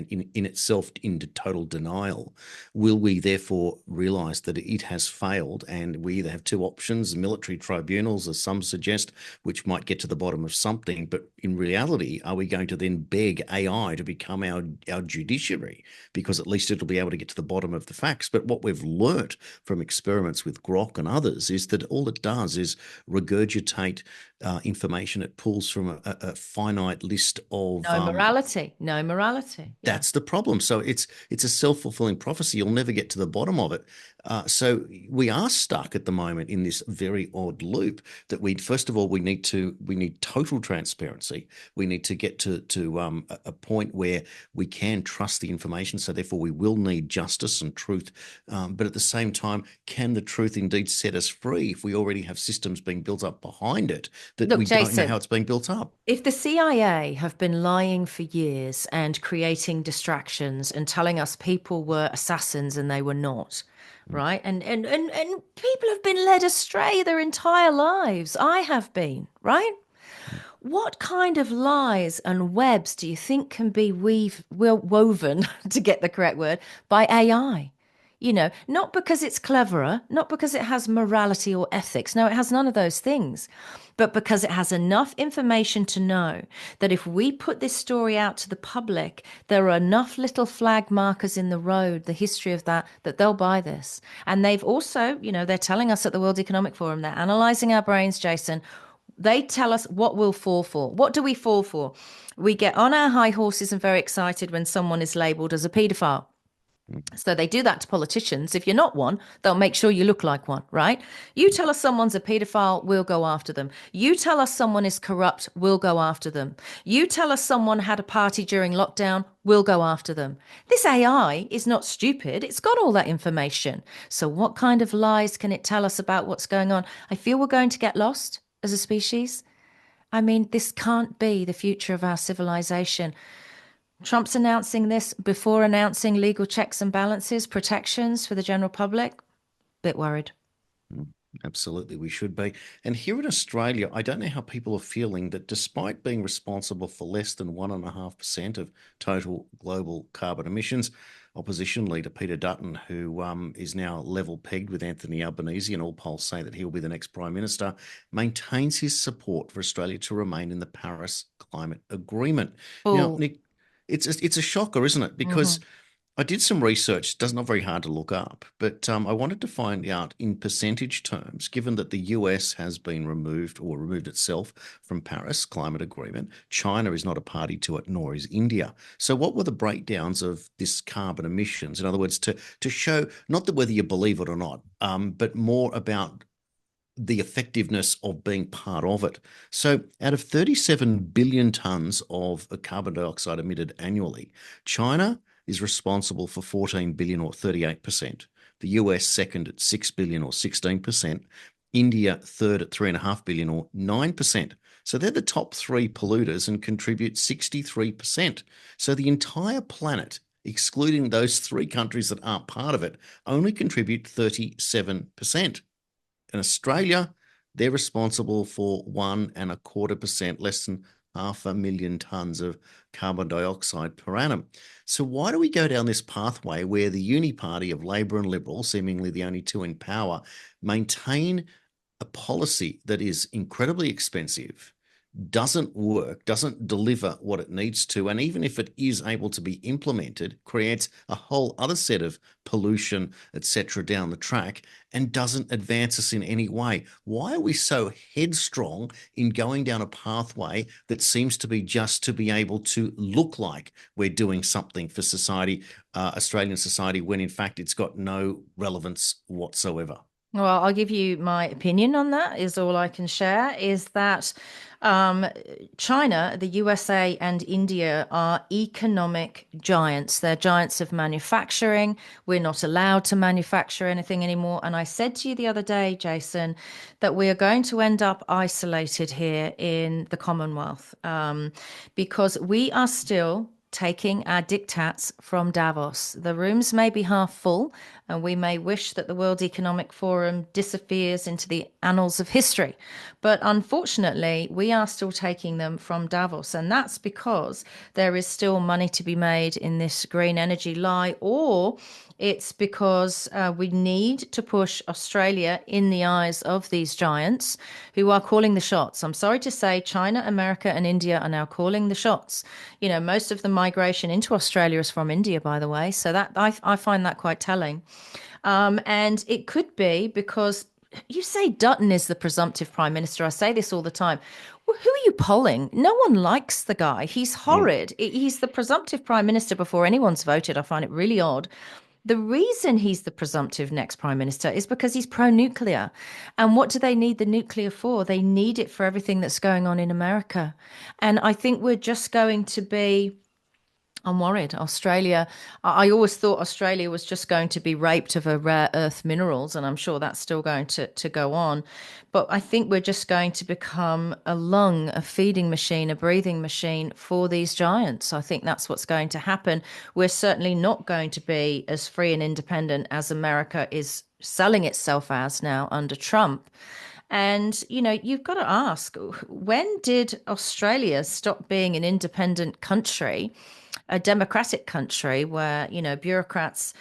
in itself into total denial, will we therefore realise that it has failed? And we either have two options: military tribunals, as some suggest, which might get to the bottom of something. But in reality, are we going to then beg AI to become our judiciary? Because at least it'll be able to get to the bottom of the facts. But what we've learnt from experiments with Grok and others is that all it does is regurgitate information it pulls from a finite list of no morality. Yeah. That's the problem. So it's a self-fulfilling prophecy. You'll never get to the bottom of it. So we are stuck at the moment in this very odd loop that first of all we need total transparency. We need to get to a point where we can trust the information. So therefore we will need justice and truth. But at the same time, can the truth indeed set us free if we already have systems being built up behind it that Look, we Jason, don't know how it's being built up? if the CIA have been lying for years and creating distractions and telling us people were assassins and they were not, right? And people have been led astray their entire lives. I have been, right? What kind of lies and webs do you think can be woven, to get the correct word, by AI? Not because it's cleverer, not because it has morality or ethics. No, it has none of those things, but because it has enough information to know that if we put this story out to the public, there are enough little flag markers in the road, the history of that they'll buy this. And they've also, they're telling us at the World Economic Forum, they're analyzing our brains, Jason. They tell us what we'll fall for. What do we fall for? We get on our high horses and very excited when someone is labeled as a paedophile. So they do that to politicians. If you're not one, they'll make sure you look like one, right? You tell us someone's a paedophile, we'll go after them. You tell us someone is corrupt, we'll go after them. You tell us someone had a party during lockdown, we'll go after them. This AI is not stupid. It's got all that information. So what kind of lies can it tell us about what's going on? I feel we're going to get lost as a species. I mean, this can't be the future of our civilization. Trump's announcing this before announcing legal checks and balances, protections for the general public. Bit worried. Absolutely, we should be. And here in Australia, I don't know how people are feeling that despite being responsible for less than 1.5% of total global carbon emissions, opposition leader Peter Dutton, who is now level pegged with Anthony Albanese, and all polls say that he'll be the next Prime Minister, maintains his support for Australia to remain in the Paris Climate Agreement. Now, Nick, it's a shocker, isn't it? Because I did some research. It's not very hard to look up, but I wanted to find out in percentage terms, given that the US has been removed itself from Paris Climate Agreement. China is not a party to it, nor is India. So what were the breakdowns of this carbon emissions? In other words, to show not that whether you believe it or not, but more about the effectiveness of being part of it. So out of 37 billion tonnes of carbon dioxide emitted annually, China is responsible for 14 billion or 38%. The US second at 6 billion or 16%. India third at 3.5 billion or 9%. So they're the top three polluters and contribute 63%. So the entire planet, excluding those three countries that aren't part of it, only contribute 37%. In Australia, they're responsible for 1.25%, less than 500,000 tonnes of carbon dioxide per annum. So why do we go down this pathway where the uni party of Labor and Liberal, seemingly the only two in power, maintain a policy that is incredibly expensive, doesn't work, doesn't deliver what it needs to, and even if it is able to be implemented, creates a whole other set of pollution, etc., down the track, and doesn't advance us in any way. Why are we so headstrong in going down a pathway that seems to be just to be able to look like we're doing something for society, Australian society, when in fact it's got no relevance whatsoever? Well, I'll give you my opinion on that, is all I can share, is that China, the USA, and India are economic giants. They're giants of manufacturing. We're not allowed to manufacture anything anymore. And I said to you the other day, Jason, that we are going to end up isolated here in the Commonwealth, because we are still taking our diktats from Davos. The rooms may be half full, and we may wish that the World Economic Forum disappears into the annals of history. But unfortunately, we are still taking them from Davos. And that's because there is still money to be made in this green energy lie, or it's because we need to push Australia in the eyes of these giants who are calling the shots. I'm sorry to say, China, America, and India are now calling the shots. You know, most of the migration into Australia is from India, by the way. So that I find that quite telling. And it could be because you say Dutton is the presumptive prime minister. I say this all the time. Well, who are you polling? No one likes the guy. He's horrid. He's the presumptive prime minister before anyone's voted. I find it really odd. The reason he's the presumptive next prime minister is because he's pro-nuclear. And what do they need the nuclear for? They need it for everything that's going on in America. And I think we're just going to be, I'm worried. Australia, I always thought Australia was just going to be raped of her rare earth minerals, and I'm sure that's still going to go on. But I think we're just going to become a lung, a feeding machine, a breathing machine for these giants. I think that's what's going to happen. We're certainly not going to be as free and independent as America is selling itself as now under Trump. And, you know, you've got to ask, when did Australia stop being an independent country, a democratic country where, you know, bureaucrats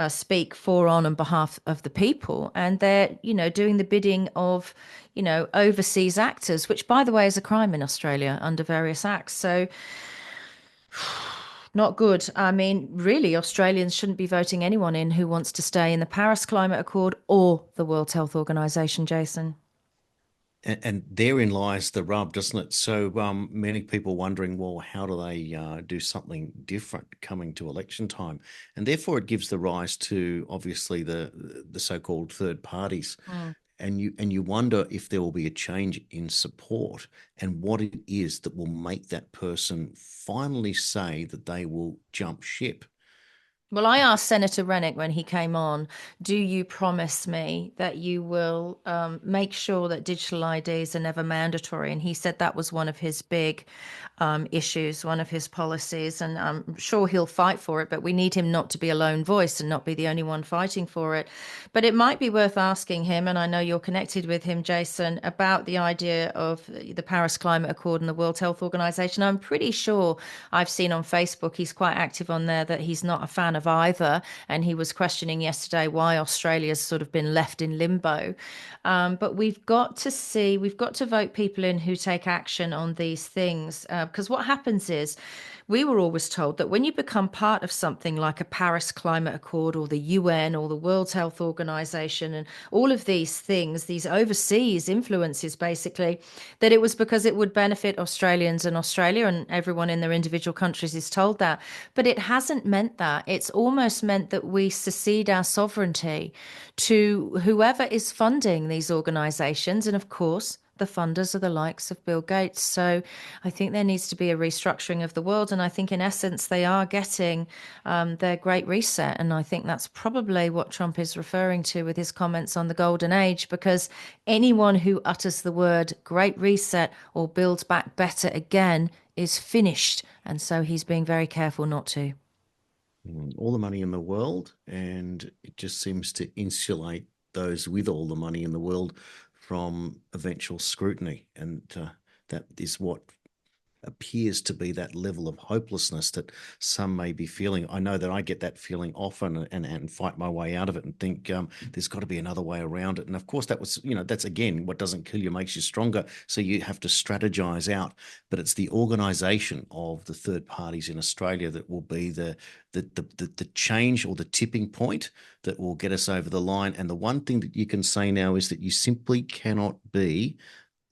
speak for, on, and behalf of the people, and they're, you know, doing the bidding of, you know, overseas actors, which, by the way, is a crime in Australia under various acts. So not good. I mean, really, Australians shouldn't be voting anyone in who wants to stay in the Paris Climate Accord or the World Health Organization, Jason. And therein lies the rub, doesn't it? So many people wondering, well, how do they do something different coming to election time? And therefore, it gives the rise to obviously the so-called third parties. And you wonder if there will be a change in support and what it is that will make that person finally say that they will jump ship. Well, I asked Senator Rennick when he came on, do you promise me that you will make sure that digital IDs are never mandatory? And he said that was one of his big issues, one of his policies. And I'm sure he'll fight for it, but we need him not to be a lone voice and not be the only one fighting for it. But it might be worth asking him, and I know you're connected with him, Jason, about the idea of the Paris Climate Accord and the World Health Organization. I'm pretty sure I've seen on Facebook, he's quite active on there, that he's not a fan of either. And he was questioning yesterday why Australia's sort of been left in limbo. But we've got to vote people in who take action on these things. Because what happens is, we were always told that when you become part of something like a Paris Climate Accord or the UN or the World Health Organization and all of these things, these overseas influences, basically, that it was because it would benefit Australians and Australia, and everyone in their individual countries is told that. But it hasn't meant that. It's almost meant that we secede our sovereignty to whoever is funding these organizations. And of course, the funders are the likes of Bill Gates. So I think there needs to be a restructuring of the world. And I think, in essence, they are getting their great reset. And I think that's probably what Trump is referring to with his comments on the golden age, because anyone who utters the word great reset or build back better again is finished. And so he's being very careful not to. All the money in the world, and it just seems to insulate those with all the money in the world from eventual scrutiny. And that is what appears to be that level of hopelessness that some may be feeling. I know that I get that feeling often, and fight my way out of it and think there's got to be another way around it. And of course, that was, that's again, what doesn't kill you makes you stronger. So you have to strategize out. But it's the organisation of the third parties in Australia that will be the change or the tipping point that will get us over the line. And the one thing that you can say now is that you simply cannot be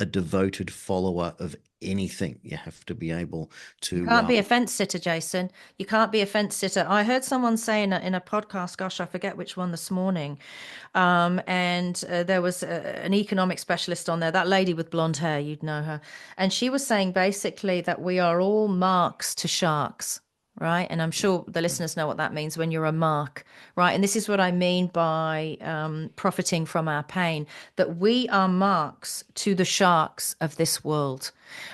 a devoted follower of anything. You have to be able to. You can't be a fence sitter, Jason. You can't be a fence sitter. I heard someone say in a podcast, gosh, I forget which one this morning, and there was an economic specialist on there, that lady with blonde hair, you'd know her. And she was saying basically that we are all marks to sharks. Right. And I'm sure the listeners know what that means when you're a mark. Right. And this is what I mean by profiting from our pain, that we are marks to the sharks of this world.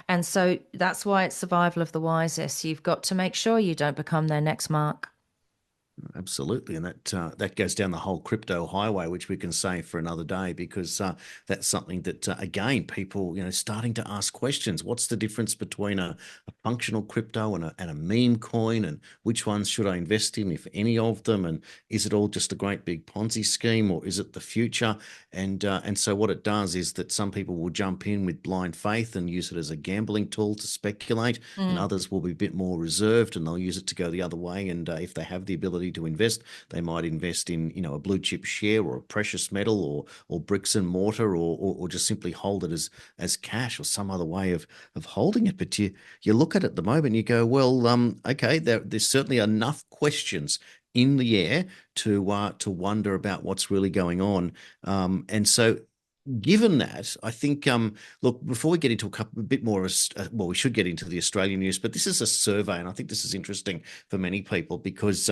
And so that's why it's survival of the wisest. You've got to make sure you don't become their next mark. Absolutely, and that goes down the whole crypto highway, which we can say for another day, because that's something that again, people starting to ask questions. What's the difference between a functional crypto and a meme coin, and which ones should I invest in, if any of them? And is it all just a great big Ponzi scheme, or is it the future? And so what it does is that some people will jump in with blind faith and use it as a gambling tool to speculate, and others will be a bit more reserved and they'll use it to go the other way. And if they have the ability to invest, they might invest in a blue chip share or a precious metal or bricks and mortar, or just simply hold it as cash or some other way of holding it. But you look at it at the moment and you go, well, okay, there's certainly enough questions in the air to wonder about what's really going on. And so given that, I think, look, before we get into a bit more, well, we should get into the Australian news, but this is a survey, and I think this is interesting for many people because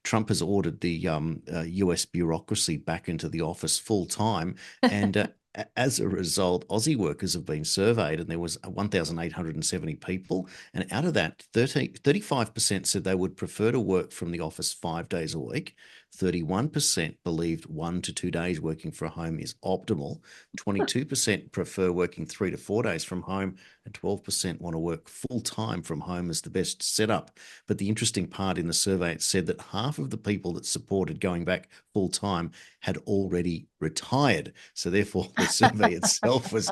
Trump has ordered the US bureaucracy back into the office full time, and as a result, Aussie workers have been surveyed, and there was 1,870 people, and out of that, 35% said they would prefer to work from the office 5 days a week. 31% believed 1 to 2 days working from home is optimal. 22% prefer working 3 to 4 days from home, and 12% want to work full time from home as the best setup. But the interesting part in the survey, it said that half of the people that supported going back full time had already retired. So therefore, the survey itself was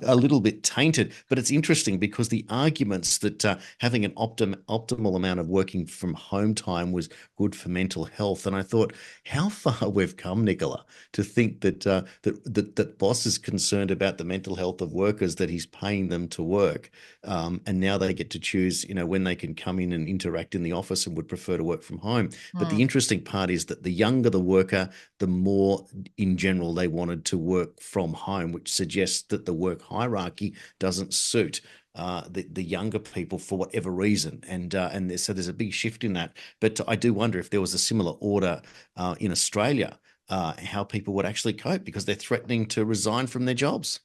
a little bit tainted. But it's interesting because the arguments that having an optimal amount of working from home time was good for mental health. And I thought, how far we've come, Nicola, to think that boss is concerned about the mental health of workers, that he's paying them to work, and now they get to choose, when they can come in and interact in the office, and would prefer to work from home. But the interesting part is that the younger the worker, the more in general they wanted to work from home, which suggests that the work hierarchy doesn't suit the younger people for whatever reason, and so there's a big shift in that. But I do wonder if there was a similar order in Australia, how people would actually cope, because they're threatening to resign from their jobs.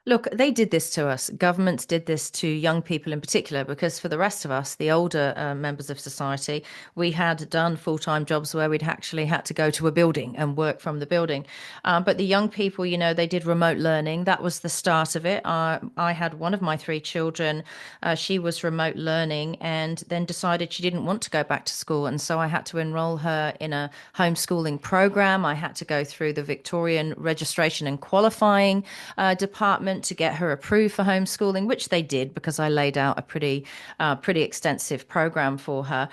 Look, they did this to us. Governments did this to young people in particular, because for the rest of us, the older members of society, we had done full-time jobs where we'd actually had to go to a building and work from the building. But the young people, they did remote learning. That was the start of it. I had one of my 3 children. She was remote learning and then decided she didn't want to go back to school. And so I had to enroll her in a homeschooling program. I had to go through the Victorian registration and qualifying department to get her approved for homeschooling, which they did because I laid out a pretty extensive program for her,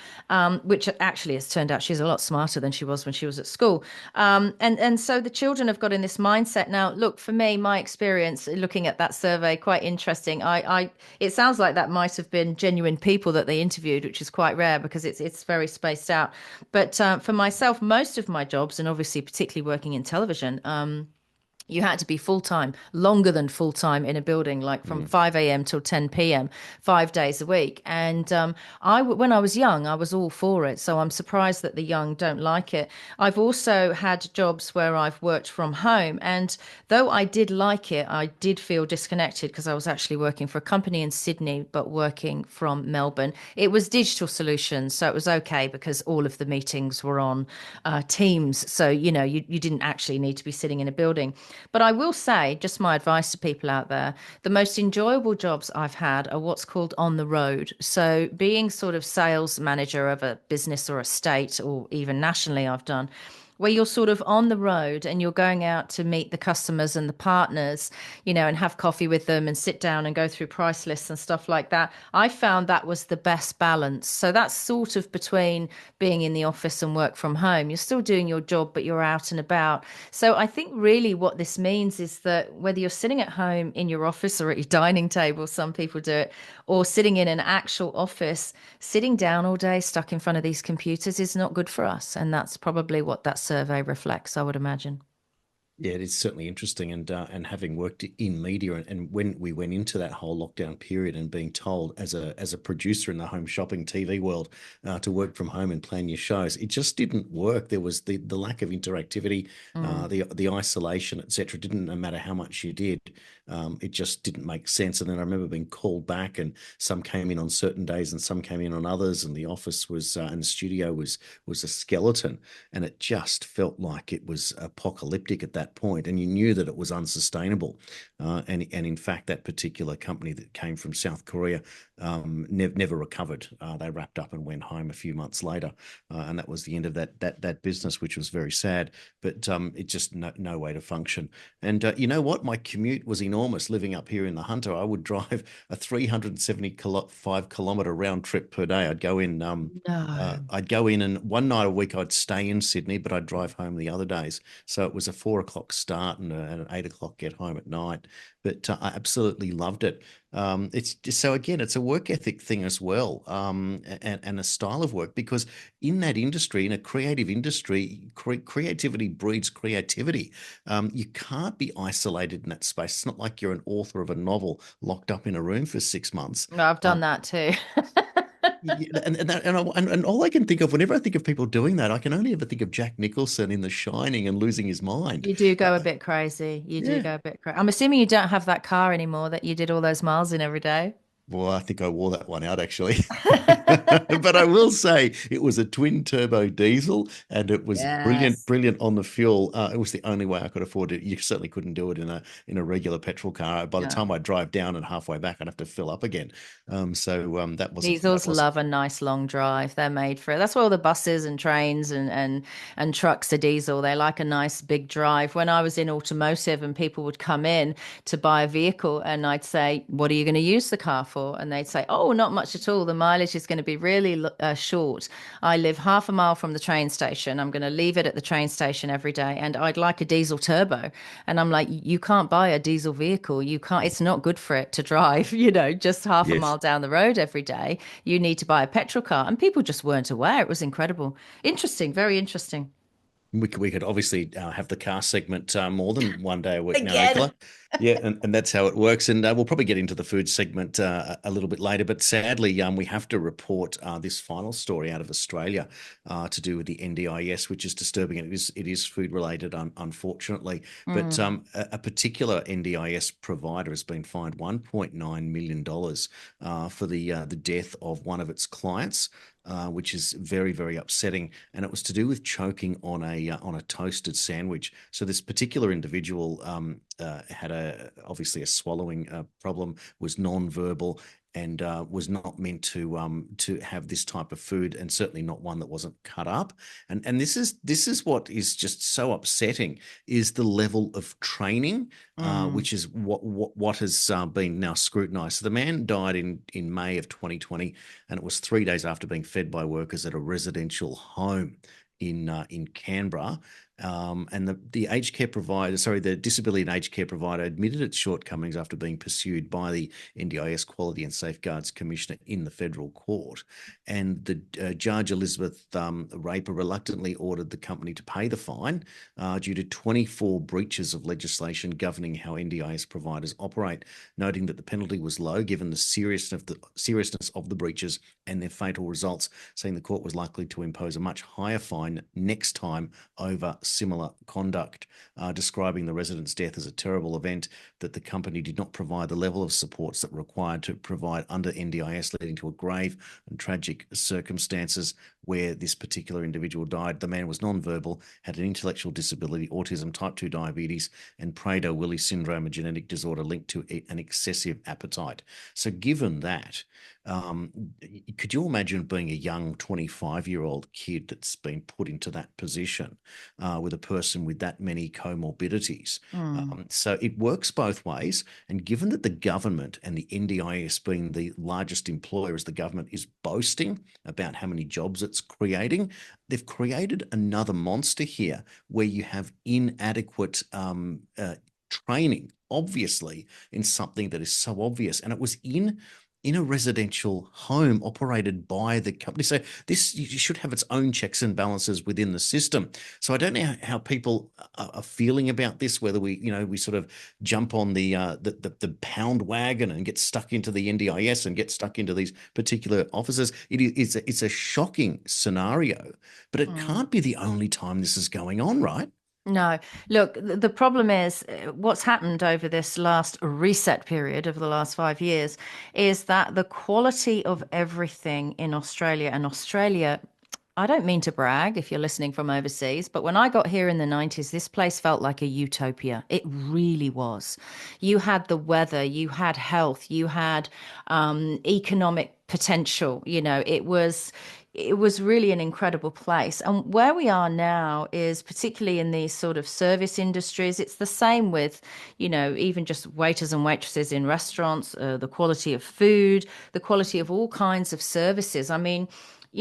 which actually has turned out she's a lot smarter than she was when she was at school. And so the children have got in this mindset now. Look, for me, my experience looking at that survey, quite interesting. It sounds like that might have been genuine people that they interviewed, which is quite rare because it's very spaced out. But for myself, most of my jobs, and obviously particularly working in television, you had to be full-time, longer than full-time in a building, like from 5 a.m. till 10 p.m., 5 days a week. And when I was young, I was all for it. So I'm surprised that the young don't like it. I've also had jobs where I've worked from home. And though I did like it, I did feel disconnected because I was actually working for a company in Sydney, but working from Melbourne. It was digital solutions. So it was okay because all of the meetings were on Teams. So, you didn't actually need to be sitting in a building. But I will say, just my advice to people out there, the most enjoyable jobs I've had are what's called on the road. So being sort of sales manager of a business or a state, or even nationally, I've done, where you're sort of on the road and you're going out to meet the customers and the partners, and have coffee with them and sit down and go through price lists and stuff like that. I found that was the best balance. So that's sort of between being in the office and work from home. You're still doing your job, but you're out and about. So I think really what this means is that whether you're sitting at home in your office or at your dining table, some people do it, or sitting in an actual office, sitting down all day stuck in front of these computers is not good for us. And that's probably what that survey reflects, I would imagine. Yeah, it is certainly interesting, and having worked in media, and when we went into that whole lockdown period, and being told as a producer in the home shopping TV world to work from home and plan your shows, it just didn't work. There was the lack of interactivity, the isolation, etc. Didn't no matter how much you did, it just didn't make sense. And then I remember being called back, and some came in on certain days and some came in on others, and the office was and the studio was a skeleton, and it just felt like it was apocalyptic at that point, and you knew that it was unsustainable. And in fact, that particular company that came from South Korea never recovered. They wrapped up and went home a few months later, and that was the end of that business, which was very sad. But it just no way to function. And you know what? My commute was enormous. Living up here in the Hunter, I would drive a 375-kilometer round trip per day. No. I'd go in, and one night a week I'd stay in Sydney, but I'd drive home the other days. So it was a 4 o'clock start and an 8 o'clock get home at night. But I absolutely loved it. It's just, so again, it's a work ethic thing as well, and a style of work, because in that industry, in a creative industry, creativity breeds creativity. You can't be isolated in that space. It's not like you're an author of a novel locked up in a room for 6 months. No, I've done that too. Yeah, and all I can think of whenever I think of people doing that, I can only ever think of Jack Nicholson in The Shining and losing his mind. You do go a Uh, bit crazy. You do yeah. go a bit crazy. I'm assuming you don't have that car anymore that you did all those miles in every day. Well, I think I wore that one out actually. But I will say it was a twin turbo diesel, and it was brilliant, Yes. brilliant on the fuel. It was the only way I could afford it. You certainly couldn't do it in a regular petrol car. By the No. time I drive down and halfway back, I'd have to fill up again. So that Diesels wasn't. love a nice long drive. They're made for it. That's why all the buses and trains and trucks are diesel. They like a nice big drive. When I was in automotive and people would come in to buy a vehicle, and I'd say, "What are you going to use the car for?" And they'd say, "Oh, not much at all. The mileage is going to be really short. I live half a mile from the train station. I'm going to leave it at the train station every day, and I'd like a diesel turbo." And I'm like, "You can't buy a diesel vehicle. You can't. It's not good for it to drive, just half a Yes. mile down the road every day. You need to buy a petrol car." And people just weren't aware. It was incredible. Interesting, very interesting. We could obviously have the car segment more than one day a week now, Again. Nicola. Yeah, and that's how it works. And we'll probably get into the food segment a little bit later. But sadly, we have to report this final story out of Australia to do with the NDIS, which is disturbing. And it is food related, unfortunately. But Mm. a particular NDIS provider has been fined $1.9 million for the death of one of its clients. Which is very, very upsetting, and it was to do with choking on a toasted sandwich. So this particular individual had obviously a swallowing problem, was non-verbal, and was not meant to have this type of food, and certainly not one that wasn't cut up. And this is what is just so upsetting, is the level of training, Mm. which is what has been now scrutinised. So the man died in May of 2020, and it was 3 days after being fed by workers at a residential home in Canberra. And the aged care provider, sorry, the disability and aged care provider admitted its shortcomings after being pursued by the NDIS Quality and Safeguards Commissioner in the federal court. And the Judge Elizabeth Raper reluctantly ordered the company to pay the fine due to 24 breaches of legislation governing how NDIS providers operate, noting that the penalty was low given the seriousness of the breaches and their fatal results, saying the court was likely to impose a much higher fine next time over similar conduct, describing the resident's death as a terrible event, that the company did not provide the level of supports that were required to provide under NDIS, leading to a grave and tragic circumstances where this particular individual died. The man was non-verbal, had an intellectual disability, autism, type 2 diabetes, and Prader-Willi syndrome, a genetic disorder linked to an excessive appetite. So given that, could you imagine being a young 25-year-old kid that's been put into that position with a person with that many comorbidities? So it works both ways. And given that the government and the NDIS being the largest employer, as the government is boasting about how many jobs it's creating, they've created another monster here where you have inadequate training, obviously, in something that is so obvious. And it was in a residential home operated by the company. So this, you should have its own checks and balances within the system. So I don't know how people are feeling about this, whether we sort of jump on the pound wagon and get stuck into the NDIS and get stuck into these particular offices. It's a shocking scenario, but it can't be the only time this is going on, right? No, look, the problem is what's happened over this last reset period of the last 5 years is that the quality of everything in Australia, and Australia, I don't mean to brag if you're listening from overseas, but when I got here in the 90s, this place felt like a utopia. It really was. You had the weather, you had health, you had economic potential. It was really an incredible place. And where we are now is particularly in these sort of service industries. It's the same with, even just waiters and waitresses in restaurants, the quality of food, the quality of all kinds of services. I mean,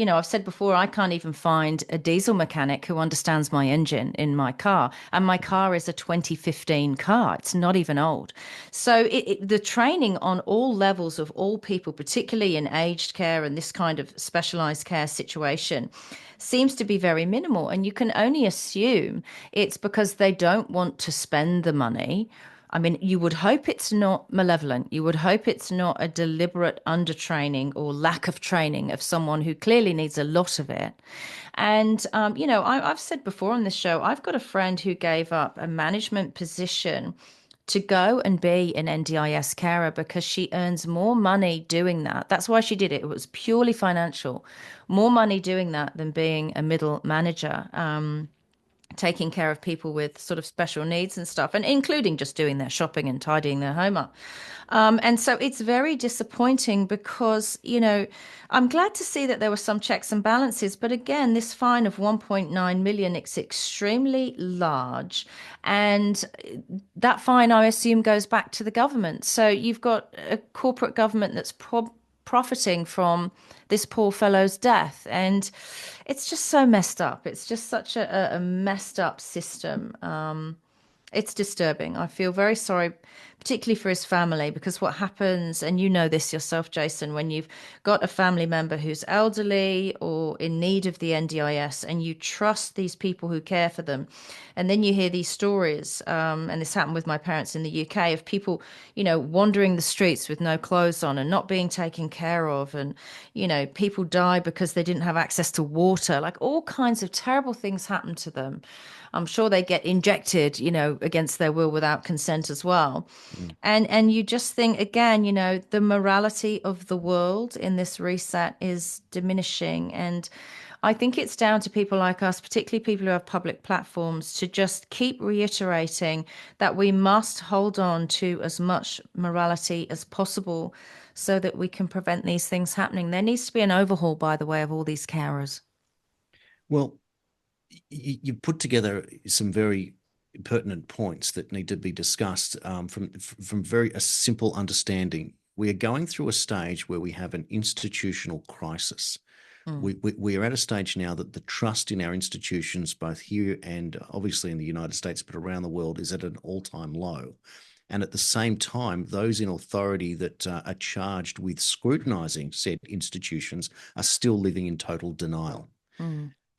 I've said before, I can't even find a diesel mechanic who understands my engine in my car. And my car is a 2015 car. It's not even old. So the training on all levels of all people, particularly in aged care and this kind of specialized care situation, seems to be very minimal. And you can only assume it's because they don't want to spend the money. I mean, you would hope it's not malevolent. You would hope it's not a deliberate undertraining or lack of training of someone who clearly needs a lot of it. And, I've said before on this show, I've got a friend who gave up a management position to go and be an NDIS carer because she earns more money doing that. That's why she did it. It was purely financial, more money doing that than being a middle manager. Taking care of people with sort of special needs and stuff, and including just doing their shopping and tidying their home up. And so it's very disappointing because, I'm glad to see that there were some checks and balances. But again, this fine of 1.9 million, it's extremely large. And that fine, I assume, goes back to the government. So you've got a corporate government that's profiting from this poor fellow's death. And it's just so messed up. It's just such a messed up system. It's disturbing. I feel very sorry, particularly for his family, because what happens, and you know this yourself, Jason, when you've got a family member who's elderly or in need of the NDIS and you trust these people who care for them, and then you hear these stories, and this happened with my parents in the UK, of people, wandering the streets with no clothes on and not being taken care of, and, people die because they didn't have access to water, like all kinds of terrible things happen to them. I'm sure they get injected, against their will without consent as well. And you just think again, the morality of the world in this reset is diminishing. And I think it's down to people like us, particularly people who have public platforms, to just keep reiterating that we must hold on to as much morality as possible so that we can prevent these things happening. There needs to be an overhaul, by the way, of all these carers. Well, you put together some very pertinent points that need to be discussed from very a simple understanding. We are going through a stage where we have an institutional crisis. We are at a stage now that the trust in our institutions, both here and obviously in the United States, but around the world, is at an all-time low. And at the same time, those in authority that are charged with scrutinizing said institutions are still living in total denial.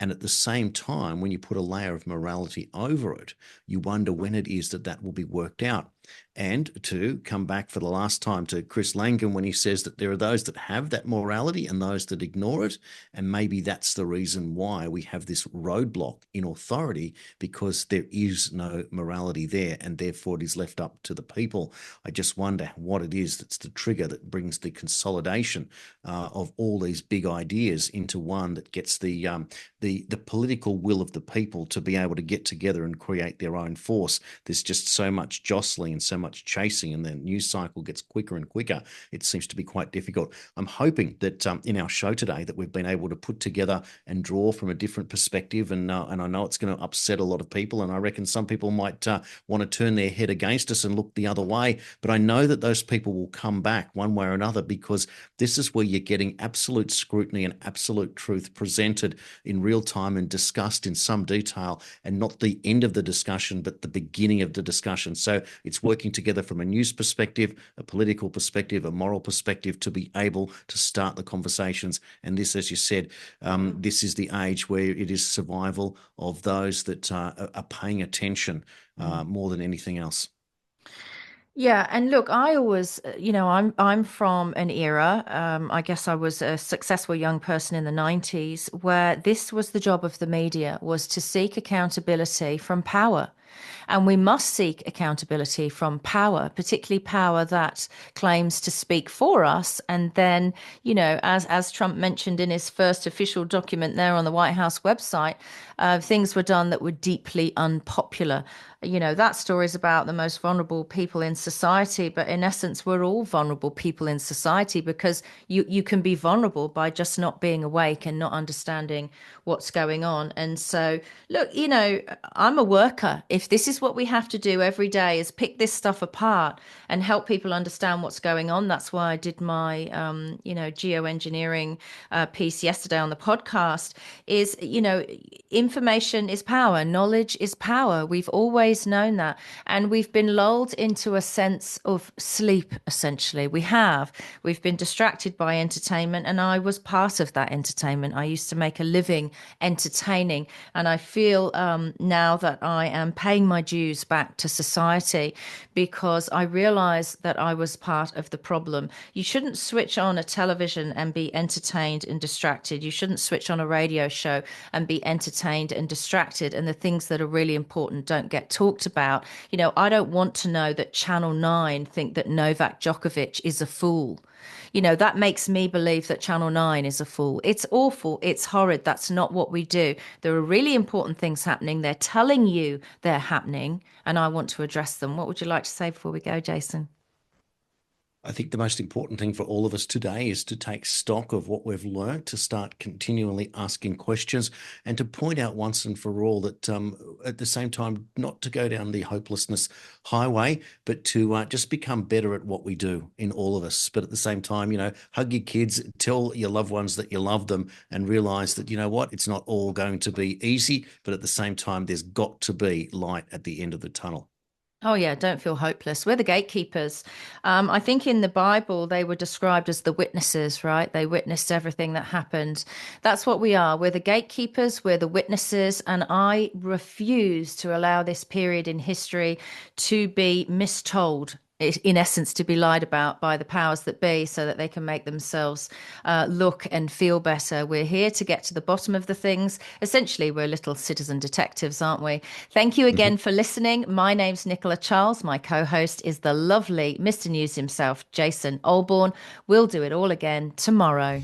And at the same time, when you put a layer of morality over it, you wonder when it is that that will be worked out. And to come back for the last time to Chris Langan, when he says that there are those that have that morality and those that ignore it. And maybe that's the reason why we have this roadblock in authority, because there is no morality there, and therefore it is left up to the people. I just wonder what it is that's the trigger that brings the consolidation of all these big ideas into one that gets the political will of the people to be able to get together and create their own force. There's just so much jostling and so much chasing, and the news cycle gets quicker and quicker. It seems to be quite difficult. I'm hoping that in our show today that we've been able to put together and draw from a different perspective, and I know it's going to upset a lot of people, and I reckon some people might want to turn their head against us and look the other way, but I know that those people will come back one way or another, because this is where you're getting absolute scrutiny and absolute truth presented in real time and discussed in some detail, and not the end of the discussion, but the beginning of the discussion. So it's working together from a news perspective, a political perspective, a moral perspective, to be able to start the conversations. And this, as you said, this is the age where it is survival of those that are paying attention more than anything else. Yeah, and look, I always, I'm from an era. I guess I was a successful young person in the 90s, where this was the job of the media, was to seek accountability from power. And we must seek accountability from power, particularly power that claims to speak for us. And then, as Trump mentioned in his first official document there on the White House website, things were done that were deeply unpopular. That story is about the most vulnerable people in society, but in essence, we're all vulnerable people in society, because you can be vulnerable by just not being awake and not understanding what's going on. And so, look, I'm a worker. If this is what we have to do every day, is pick this stuff apart and help people understand what's going on. That's why I did my, geoengineering piece yesterday on the podcast. Is, information is power, knowledge is power. We've always known that, and we've been lulled into a sense of sleep. Essentially, we've been distracted by entertainment, and I was part of that entertainment. I used to make a living entertaining, and I feel now that I am paying my dues back to society, because I realized that I was part of the problem. You shouldn't switch on a television and be entertained and distracted. You shouldn't switch on a radio show and be entertained and distracted, and the things that are really important don't get talked about. I don't want to know that Channel 9 think that Novak Djokovic is a fool. That makes me believe that Channel 9 is a fool. It's awful. It's horrid. That's not what we do. There are really important things happening. They're telling you they're happening, and I want to address them. What would you like to say before we go, Jason? I think the most important thing for all of us today is to take stock of what we've learned, to start continually asking questions, and to point out once and for all that at the same time, not to go down the hopelessness highway, but to just become better at what we do in all of us. But at the same time, hug your kids, tell your loved ones that you love them, and realize that, it's not all going to be easy, but at the same time, there's got to be light at the end of the tunnel. Oh, yeah, don't feel hopeless. We're the gatekeepers. I think in the Bible, they were described as the witnesses, right? They witnessed everything that happened. That's what we are. We're the gatekeepers, we're the witnesses. And I refuse to allow this period in history to be mistold, in essence, to be lied about by the powers that be, so that they can make themselves look and feel better. We're here to get to the bottom of the things. Essentially, we're little citizen detectives, aren't we? Thank you again for listening. My name's Nicola Charles. My co-host is the lovely Mr. News himself, Jason Olbourne. We'll do it all again tomorrow.